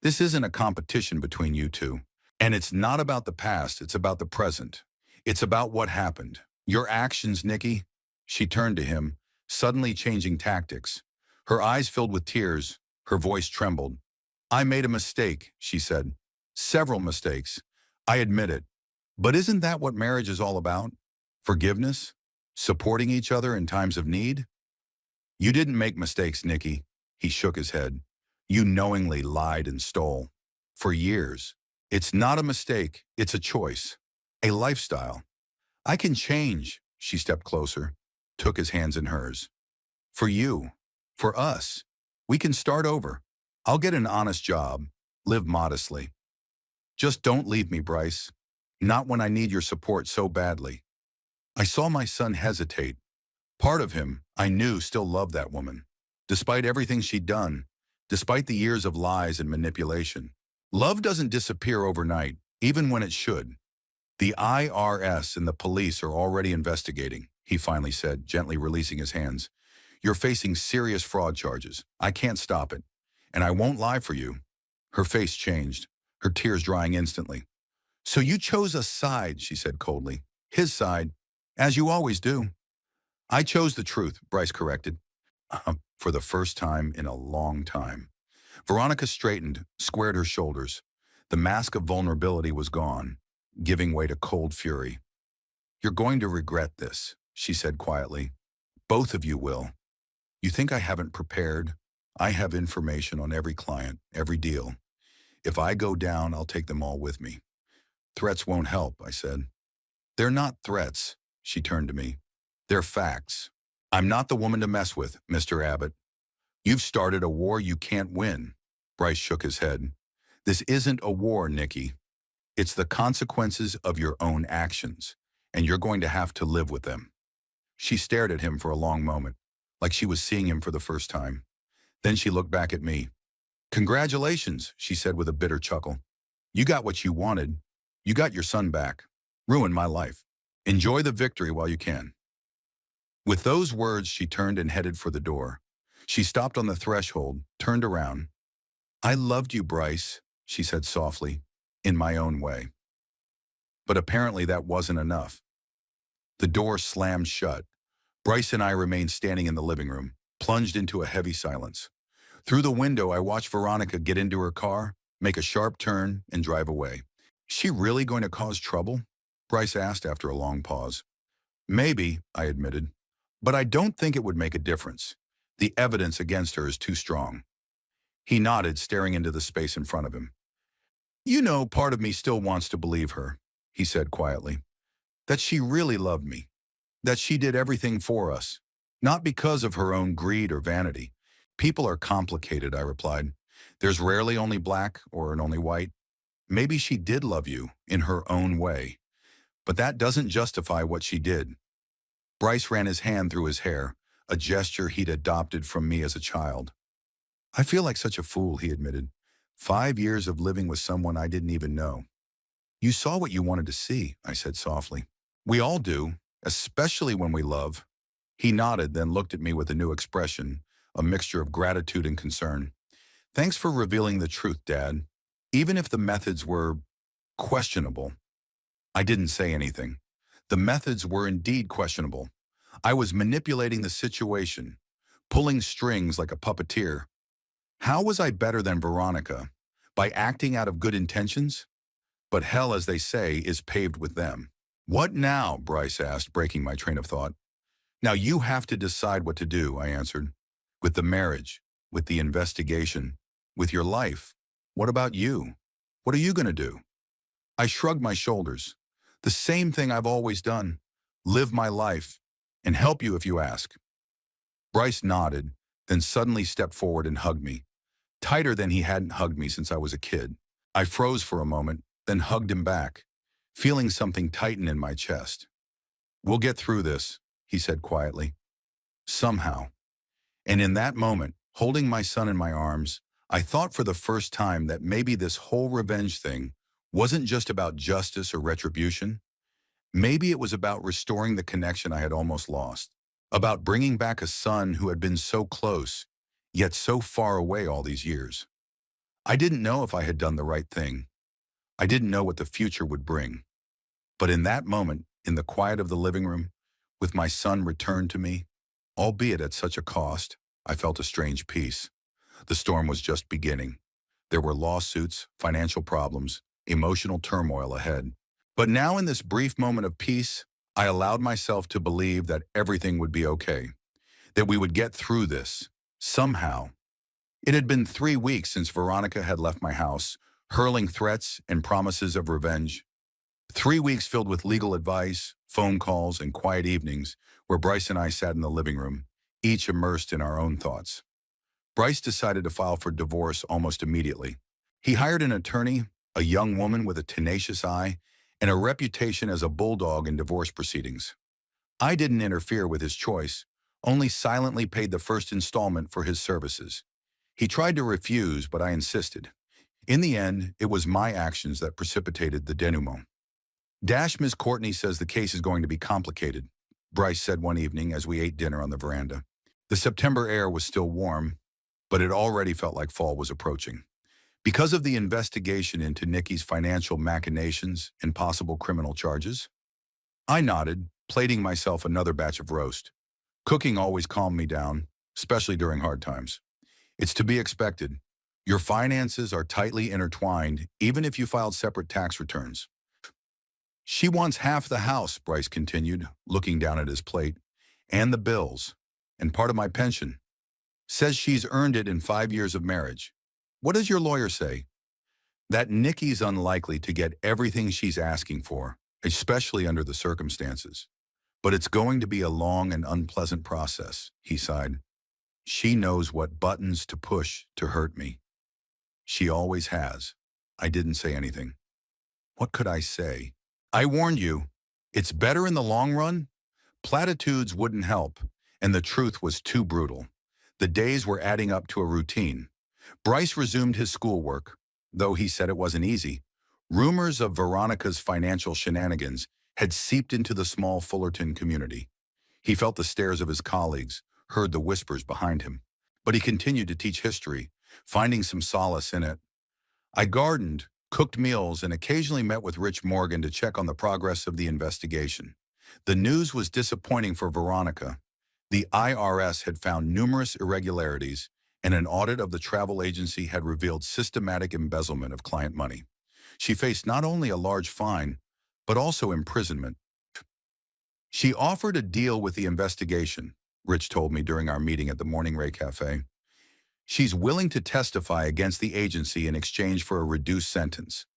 This isn't a competition between you two. And it's not about the past, it's about the present. It's about what happened. Your actions, Nikki. She turned to him, suddenly changing tactics. Her eyes filled with tears, her voice trembled. I made a mistake, she said. Several mistakes. I admit it. But isn't that what marriage is all about? Forgiveness? Supporting each other in times of need? You didn't make mistakes, Nikki. He shook his head. You knowingly lied and stole. For years. It's not a mistake, it's a choice. A lifestyle. I can change. She stepped closer, took his hands in hers. For you. For us. We can start over. I'll get an honest job. Live modestly. Just don't leave me, Bryce. Not when I need your support so badly. I saw my son hesitate. Part of him, I knew, still loved that woman. Despite everything she'd done, despite the years of lies and manipulation. Love doesn't disappear overnight, even when it should. The IRS and the police are already investigating, he finally said, gently releasing his hands. You're facing serious fraud charges. I can't stop it. And I won't lie for you. Her face changed, her tears drying instantly. So you chose a side, she said coldly. His side, as you always do. I chose the truth, Bryce corrected. For the first time in a long time. Veronica straightened, squared her shoulders. The mask of vulnerability was gone, giving way to cold fury. You're going to regret this, she said quietly. Both of you will. You think I haven't prepared? I have information on every client, every deal. If I go down, I'll take them all with me. Threats won't help, I said. They're not threats, she turned to me. They're facts. I'm not the woman to mess with, Mr. Abbott. You've started a war you can't win. Bryce shook his head. This isn't a war, Nikki. It's the consequences of your own actions, and you're going to have to live with them. She stared at him for a long moment, like she was seeing him for the first time. Then she looked back at me. Congratulations, she said with a bitter chuckle. You got what you wanted. You got your son back. Ruined my life. Enjoy the victory while you can. With those words, she turned and headed for the door. She stopped on the threshold, turned around. I loved you, Bryce, she said softly, in my own way. But apparently that wasn't enough. The door slammed shut. Bryce and I remained standing in the living room, plunged into a heavy silence. Through the window, I watched Veronica get into her car, make a sharp turn, and drive away. Is she really going to cause trouble? Bryce asked after a long pause. Maybe, I admitted. But I don't think it would make a difference. The evidence against her is too strong. He nodded, staring into the space in front of him. You know, part of me still wants to believe her, he said quietly. That she really loved me. That she did everything for us. Not because of her own greed or vanity. People are complicated, I replied. There's rarely only black or only white. Maybe she did love you in her own way. But that doesn't justify what she did. Bryce ran his hand through his hair, a gesture he'd adopted from me as a child. I feel like such a fool, he admitted. 5 years of living with someone I didn't even know. You saw what you wanted to see, I said softly. We all do, especially when we love. He nodded, then looked at me with a new expression, a mixture of gratitude and concern. Thanks for revealing the truth, Dad. Even if the methods were questionable. I didn't say anything. The methods were indeed questionable. I was manipulating the situation, pulling strings like a puppeteer. How was I better than Veronica? By acting out of good intentions? But hell, as they say, is paved with them. What now? Bryce asked, breaking my train of thought. Now you have to decide what to do, I answered. With the marriage, with the investigation, with your life. What about you? What are you going to do? I shrugged my shoulders. The same thing I've always done. Live my life and help you if you ask. Bryce nodded, then suddenly stepped forward and hugged me. Tighter than he hadn't hugged me since I was a kid. I froze for a moment, then hugged him back, feeling something tighten in my chest. We'll get through this, he said quietly. Somehow. And in that moment, holding my son in my arms, I thought for the first time that maybe this whole revenge thing wasn't just about justice or retribution. Maybe it was about restoring the connection I had almost lost, about bringing back a son who had been so close, yet so far away all these years. I didn't know if I had done the right thing. I didn't know what the future would bring. But in that moment, in the quiet of the living room, with my son returned to me, albeit at such a cost, I felt a strange peace. The storm was just beginning. There were lawsuits, financial problems, emotional turmoil ahead. But now in this brief moment of peace, I allowed myself to believe that everything would be okay. that we would get through this, somehow. It had been 3 weeks since Veronica had left my house, hurling threats and promises of revenge. 3 weeks filled with legal advice, phone calls, and quiet evenings where Bryce and I sat in the living room, each immersed in our own thoughts. Bryce decided to file for divorce almost immediately. He hired an attorney, a young woman with a tenacious eye, and a reputation as a bulldog in divorce proceedings. I didn't interfere with his choice, only silently paid the first installment for his services. He tried to refuse, but I insisted. In the end, it was my actions that precipitated the denouement. Ms. Courtney says the case is going to be complicated, Bryce said one evening as we ate dinner on the veranda. The September air was still warm, but it already felt like fall was approaching. Because of the investigation into Nikki's financial machinations and possible criminal charges? I nodded, plating myself another batch of roast. Cooking always calmed me down, especially during hard times. It's to be expected. Your finances are tightly intertwined, even if you filed separate tax returns. She wants half the house, Bryce continued, looking down at his plate, and the bills, and part of my pension. Says she's earned it in 5 years of marriage. What does your lawyer say? That Nikki's unlikely to get everything she's asking for, especially under the circumstances. But it's going to be a long and unpleasant process, he sighed. She knows what buttons to push to hurt me. She always has. I didn't say anything. What could I say? I warned you. It's better in the long run. Platitudes wouldn't help, and the truth was too brutal. The days were adding up to a routine. Bryce resumed his schoolwork, though he said it wasn't easy. Rumors of Veronica's financial shenanigans had seeped into the small Fullerton community. He felt the stares of his colleagues, heard the whispers behind him. But he continued to teach history, finding some solace in it. I gardened, cooked meals, and occasionally met with Rich Morgan to check on the progress of the investigation. The news was disappointing for Veronica. The IRS had found numerous irregularities, and an audit of the travel agency had revealed systematic embezzlement of client money. She faced not only a large fine, but also imprisonment. She offered a deal with the investigation, Rich told me during our meeting at the Morning Ray Cafe. She's willing to testify against the agency in exchange for a reduced sentence.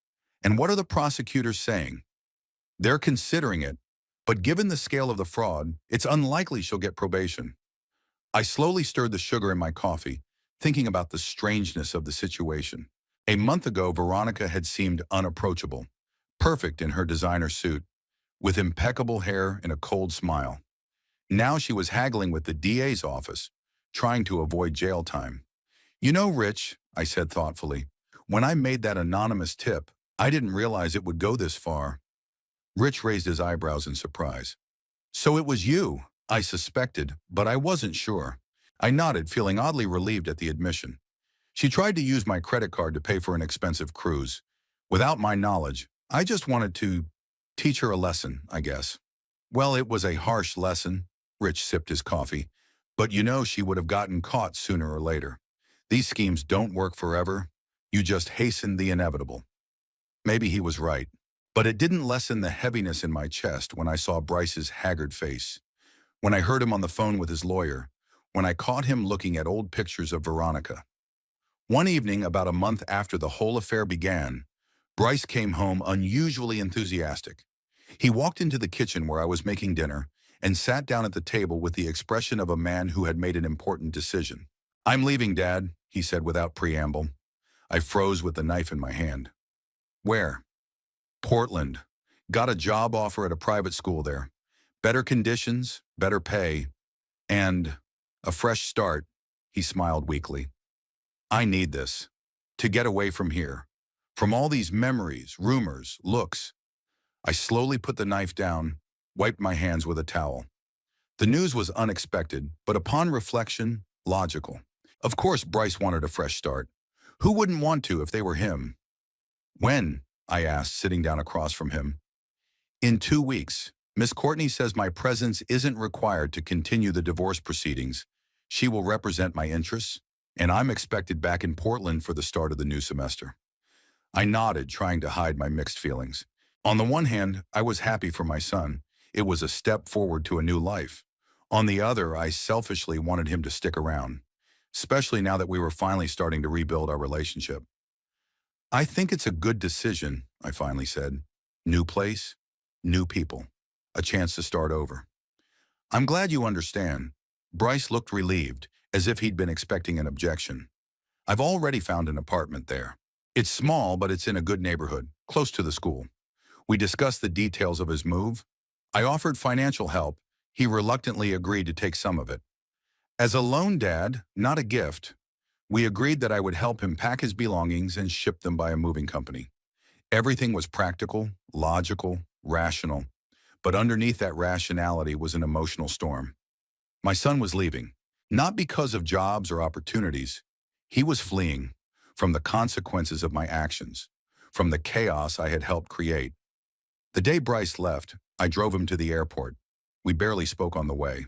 And what are the prosecutors saying? They're considering it, but given the scale of the fraud, it's unlikely she'll get probation. I slowly stirred the sugar in my coffee, thinking about the strangeness of the situation. A month ago, Veronica had seemed unapproachable, perfect in her designer suit, with impeccable hair and a cold smile. Now she was haggling with the DA's office, trying to avoid jail time. You know, Rich, I said thoughtfully, when I made that anonymous tip, I didn't realize it would go this far. Rich raised his eyebrows in surprise. So it was you, I suspected, but I wasn't sure. I nodded, feeling oddly relieved at the admission. She tried to use my credit card to pay for an expensive cruise. Without my knowledge, I just wanted to teach her a lesson, I guess. Well, it was a harsh lesson. Rich sipped his coffee. But you know she would have gotten caught sooner or later. These schemes don't work forever. You just hasten the inevitable. Maybe he was right. But it didn't lessen the heaviness in my chest when I saw Bryce's haggard face, when I heard him on the phone with his lawyer, when I caught him looking at old pictures of Veronica. One evening, about a month after the whole affair began, Bryce came home unusually enthusiastic. He walked into the kitchen where I was making dinner and sat down at the table with the expression of a man who had made an important decision. I'm leaving, Dad, he said without preamble. I froze with the knife in my hand. Where? Portland. Got a job offer at a private school there. Better conditions, better pay, and a fresh start, he smiled weakly. I need this. To get away from here. From all these memories, rumors, looks. I slowly put the knife down, wiped my hands with a towel. The news was unexpected, but upon reflection, logical. Of course, Bryce wanted a fresh start. Who wouldn't want to if they were him? When? I asked, sitting down across from him. In 2 weeks. Miss Courtney says my presence isn't required to continue the divorce proceedings. She will represent my interests, and I'm expected back in Portland for the start of the new semester. I nodded, trying to hide my mixed feelings. On the one hand, I was happy for my son. It was a step forward to a new life. On the other, I selfishly wanted him to stick around, especially now that we were finally starting to rebuild our relationship. I think it's a good decision, I finally said. New place, new people, a chance to start over. I'm glad you understand. Bryce looked relieved, as if he'd been expecting an objection. I've already found an apartment there. It's small, but it's in a good neighborhood, close to the school. We discussed the details of his move. I offered financial help. He reluctantly agreed to take some of it. As a loan dad, not a gift, we agreed that I would help him pack his belongings and ship them by a moving company. Everything was practical, logical, rational, but underneath that rationality was an emotional storm. My son was leaving, not because of jobs or opportunities. He was fleeing from the consequences of my actions, from the chaos I had helped create. The day Bryce left, I drove him to the airport. We barely spoke on the way,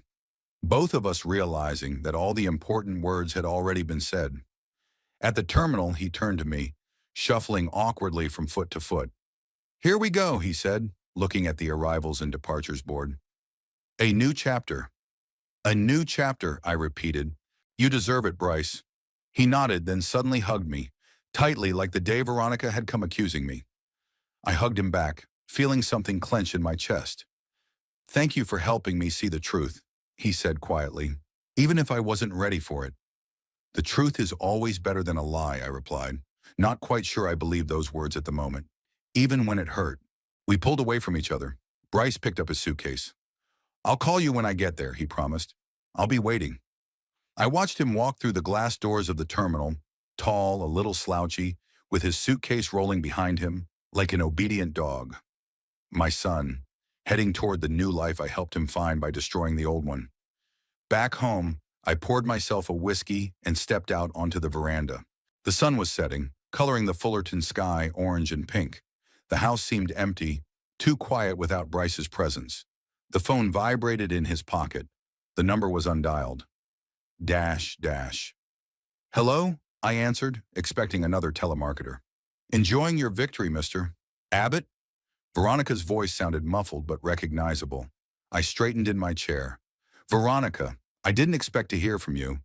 both of us realizing that all the important words had already been said. At the terminal, he turned to me, shuffling awkwardly from foot to foot. "Here we go," he said, looking at the arrivals and departures board. "A new chapter." "A new chapter," I repeated. "You deserve it, Bryce." He nodded, then suddenly hugged me, tightly like the day Veronica had come accusing me. I hugged him back, feeling something clench in my chest. "Thank you for helping me see the truth," he said quietly, "even if I wasn't ready for it." "The truth is always better than a lie," I replied, not quite sure I believed those words at the moment, even when it hurt. We pulled away from each other. Bryce picked up his suitcase. "I'll call you when I get there," he promised. "I'll be waiting." I watched him walk through the glass doors of the terminal, tall, a little slouchy, with his suitcase rolling behind him, like an obedient dog. My son, heading toward the new life I helped him find by destroying the old one. Back home, I poured myself a whiskey and stepped out onto the veranda. The sun was setting, coloring the Fullerton sky orange and pink. The house seemed empty, too quiet without Bryce's presence. The phone vibrated in his pocket. The number was undialed. Dash, dash. "Hello?" I answered, expecting another telemarketer. "Enjoying your victory, Mr. Abbott?" Veronica's voice sounded muffled but recognizable. I straightened in my chair. "Veronica, I didn't expect to hear from you."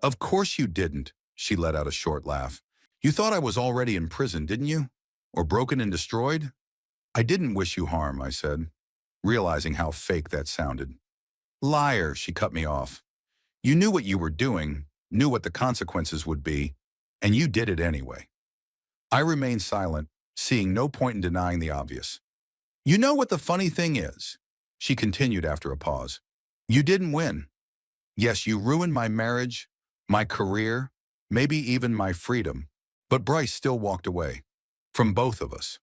"Of course you didn't," she let out a short laugh. "You thought I was already in prison, didn't you? Or broken and destroyed?" "I didn't wish you harm," I said, realizing how fake that sounded. "Liar," she cut me off. "You knew what you were doing, knew what the consequences would be, and you did it anyway." I remained silent, seeing no point in denying the obvious. "You know what the funny thing is?" she continued after a pause. "You didn't win. Yes, you ruined my marriage, my career, maybe even my freedom. But Bryce still walked away. From both of us.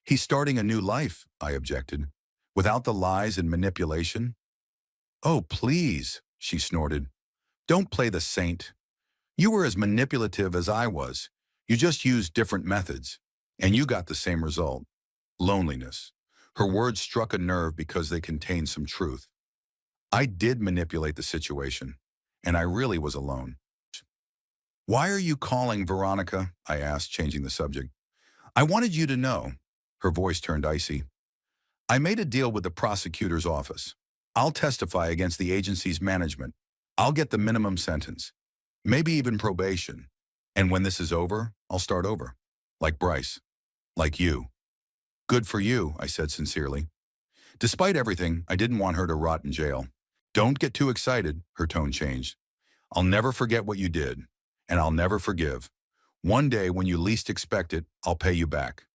He's starting a new life," I objected, "without the lies and manipulation." "Oh, please," she snorted. "Don't play the saint. You were as manipulative as I was. You just used different methods. And you got the same result. Loneliness." Her words struck a nerve because they contained some truth. I did manipulate the situation, and I really was alone. "Why are you calling, Veronica?" I asked, changing the subject. "I wanted you to know." Her voice turned icy. "I made a deal with the prosecutor's office. I'll testify against the agency's management. I'll get the minimum sentence, maybe even probation. And when this is over, I'll start over. Like Bryce. Like you." "Good for you," I said sincerely. Despite everything, I didn't want her to rot in jail. "Don't get too excited," her tone changed. "I'll never forget what you did, and I'll never forgive. One day, when you least expect it, I'll pay you back.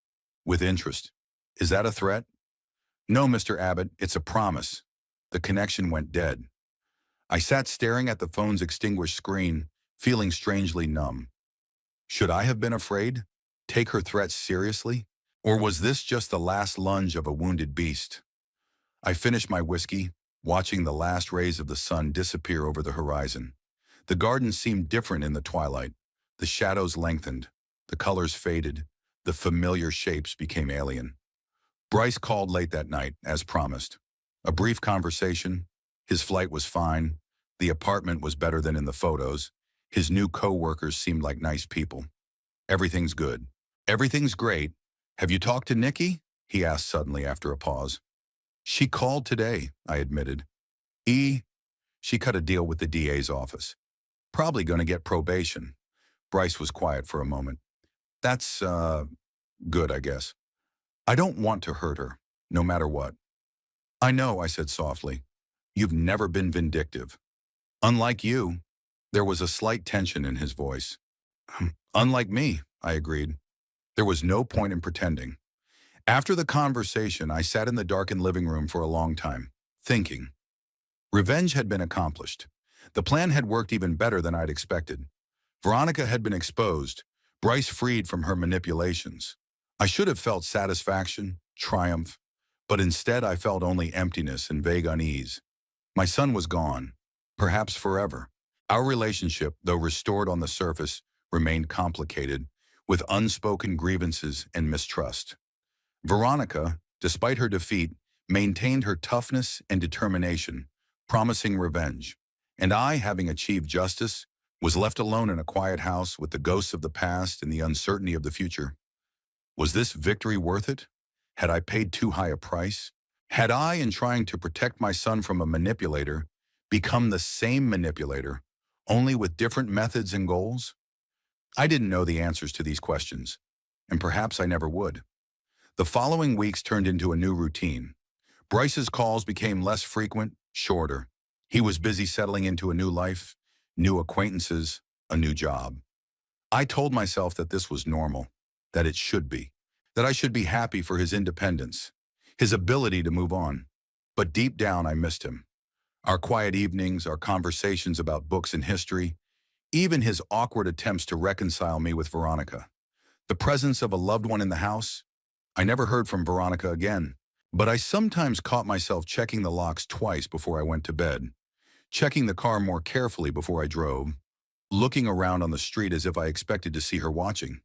With interest. Is that a threat?" "No, Mr. Abbott, it's a promise." The connection went dead. I sat staring at the phone's extinguished screen, feeling strangely numb. Should I have been afraid? Take her threats seriously? Or was this just the last lunge of a wounded beast? I finished my whiskey, watching the last rays of the sun disappear over the horizon. The garden seemed different in the twilight. The shadows lengthened. The colors faded. The familiar shapes became alien. Bryce called late that night, as promised. A brief conversation. His flight was fine. The apartment was better than in the photos. His new co-workers seemed like nice people. "Everything's good." "Everything's great. Have you talked to Nikki?" he asked suddenly after a pause. "She called today," I admitted. She cut a deal with the DA's office. Probably going to get probation. Bryce was quiet for a moment. That's, good, I guess. I don't want to hurt her, no matter what. I know, I said softly. You've never been vindictive. Unlike you. There was a slight tension in his voice. Unlike me, I agreed. There was no point in pretending. After the conversation, I sat in the darkened living room for a long time, thinking. Revenge had been accomplished. The plan had worked even better than I'd expected. Veronica had been exposed, Bryce freed from her manipulations. I should have felt satisfaction, triumph, but instead I felt only emptiness and vague unease. My son was gone, perhaps forever. Our relationship, though restored on the surface, remained complicated, with unspoken grievances and mistrust. Veronica, despite her defeat, maintained her toughness and determination, promising revenge. And I, having achieved justice, was left alone in a quiet house with the ghosts of the past and the uncertainty of the future. Was this victory worth it? Had I paid too high a price? Had I, in trying to protect my son from a manipulator, become the same manipulator, only with different methods and goals? I didn't know the answers to these questions, and perhaps I never would. The following weeks turned into a new routine. Bryce's calls became less frequent, shorter. He was busy settling into a new life, new acquaintances, a new job. I told myself that this was normal, that it should be, that I should be happy for his independence, his ability to move on. But deep down, I missed him. Our quiet evenings, our conversations about books and history, even his awkward attempts to reconcile me with Veronica. The presence of a loved one in the house. I never heard from Veronica again, but I sometimes caught myself checking the locks twice before I went to bed, checking the car more carefully before I drove, looking around on the street as if I expected to see her watching.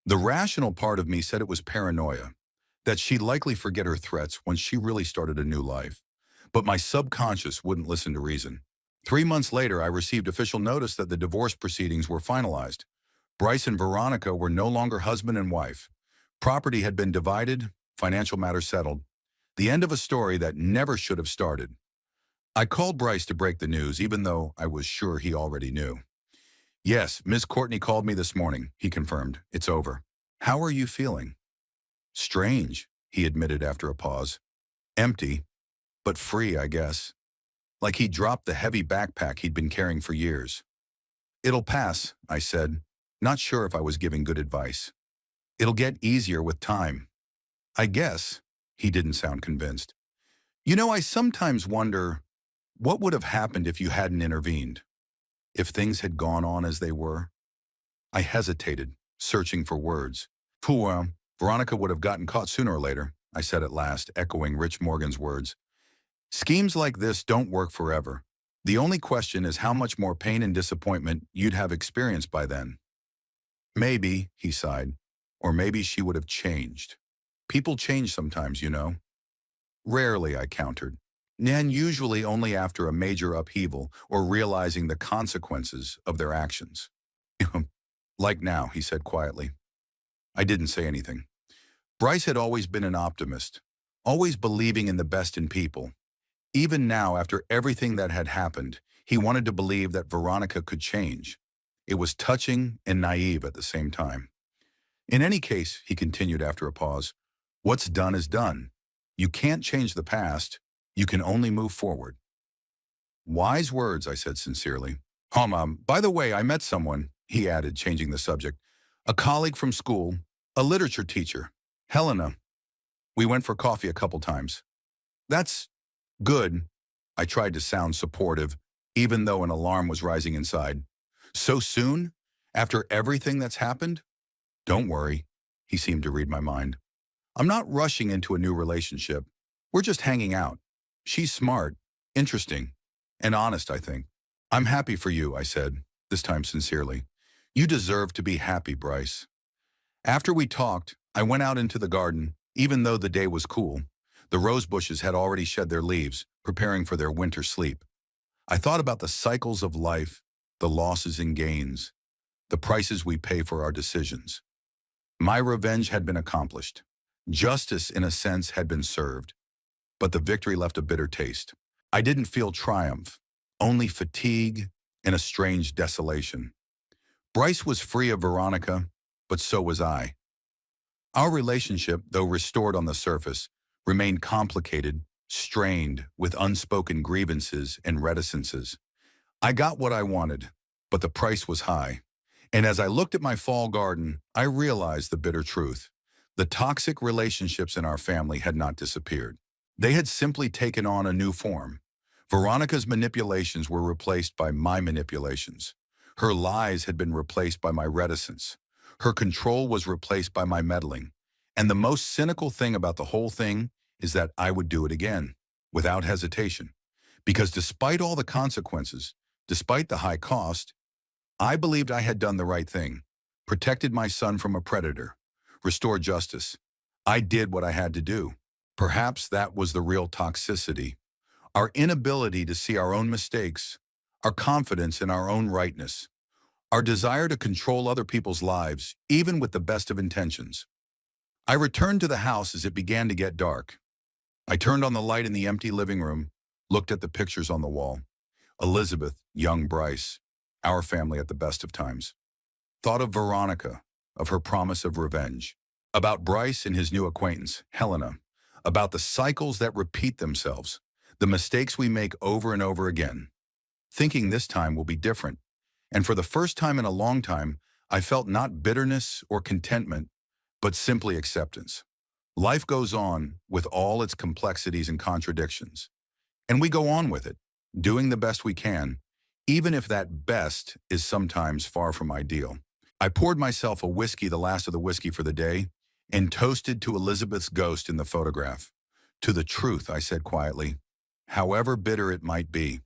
The rational part of me said it was paranoia, that she'd likely forget her threats once she really started a new life. But my subconscious wouldn't listen to reason. 3 months later, I received official notice that the divorce proceedings were finalized. Bryce and Veronica were no longer husband and wife. Property had been divided, financial matters settled. The end of a story that never should have started. I called Bryce to break the news, even though I was sure he already knew. Yes, Miss Courtney called me this morning, he confirmed. It's over. How are you feeling? Strange, he admitted after a pause. Empty, but free, I guess. Like he dropped the heavy backpack he'd been carrying for years. It'll pass, I said, not sure if I was giving good advice. It'll get easier with time. I guess, he didn't sound convinced. You know, I sometimes wonder, what would have happened if you hadn't intervened? If things had gone on as they were? I hesitated, searching for words. Veronica would have gotten caught sooner or later, I said at last, echoing Rich Morgan's words. Schemes like this don't work forever. The only question is how much more pain and disappointment you'd have experienced by then. Maybe, he sighed, or maybe she would have changed. People change sometimes, you know. Rarely, I countered, and usually only after a major upheaval or realizing the consequences of their actions. Like now, he said quietly. I didn't say anything. Bryce had always been an optimist, always believing in the best in people. Even now, after everything that had happened, he wanted to believe that Veronica could change. It was touching and naive at the same time. In any case, he continued after a pause, what's done is done. You can't change the past. You can only move forward. Wise words, I said sincerely. By the way, I met someone, he added, changing the subject. A colleague from school, a literature teacher, Helena. We went for coffee a couple times. That's good. I tried to sound supportive, even though an alarm was rising inside. So soon? After everything that's happened? Don't worry, he seemed to read my mind. I'm not rushing into a new relationship. We're just hanging out. She's smart, interesting, and honest, I think. I'm happy for you, I said, this time sincerely. You deserve to be happy, Bryce. After we talked, I went out into the garden, even though the day was cool. The rose bushes had already shed their leaves, preparing for their winter sleep. I thought about the cycles of life, the losses and gains, the prices we pay for our decisions. My revenge had been accomplished. Justice, in a sense, had been served. But the victory left a bitter taste. I didn't feel triumph. only fatigue and a strange desolation. Bryce was free of Veronica, but so was I. Our relationship, though restored on the surface, remained complicated, strained with unspoken grievances and reticences. I got what I wanted, but the price was high. And as I looked at my fall garden, I realized the bitter truth. The toxic relationships in our family had not disappeared. They had simply taken on a new form. Veronica's manipulations were replaced by my manipulations. Her lies had been replaced by my reticence. Her control was replaced by my meddling. And the most cynical thing about the whole thing is that I would do it again, without hesitation. Because despite all the consequences, despite the high cost, I believed I had done the right thing, protected my son from a predator, restored justice. I did what I had to do. Perhaps that was the real toxicity. Our inability to see our own mistakes, our confidence in our own rightness, our desire to control other people's lives, even with the best of intentions. I returned to the house as it began to get dark. I turned on the light in the empty living room, looked at the pictures on the wall. Elizabeth, young Bryce, our family at the best of times. Thought of Veronica, of her promise of revenge. About Bryce and his new acquaintance, Helena. About the cycles that repeat themselves, the mistakes we make over and over again. Thinking this time will be different. And for the first time in a long time, I felt not bitterness or contentment, but simply acceptance. Life goes on with all its complexities and contradictions. And we go on with it, doing the best we can, even if that best is sometimes far from ideal. I poured myself a whiskey, the last of the whiskey for the day, and toasted to Elizabeth's ghost in the photograph. To the truth, I said quietly, however bitter it might be.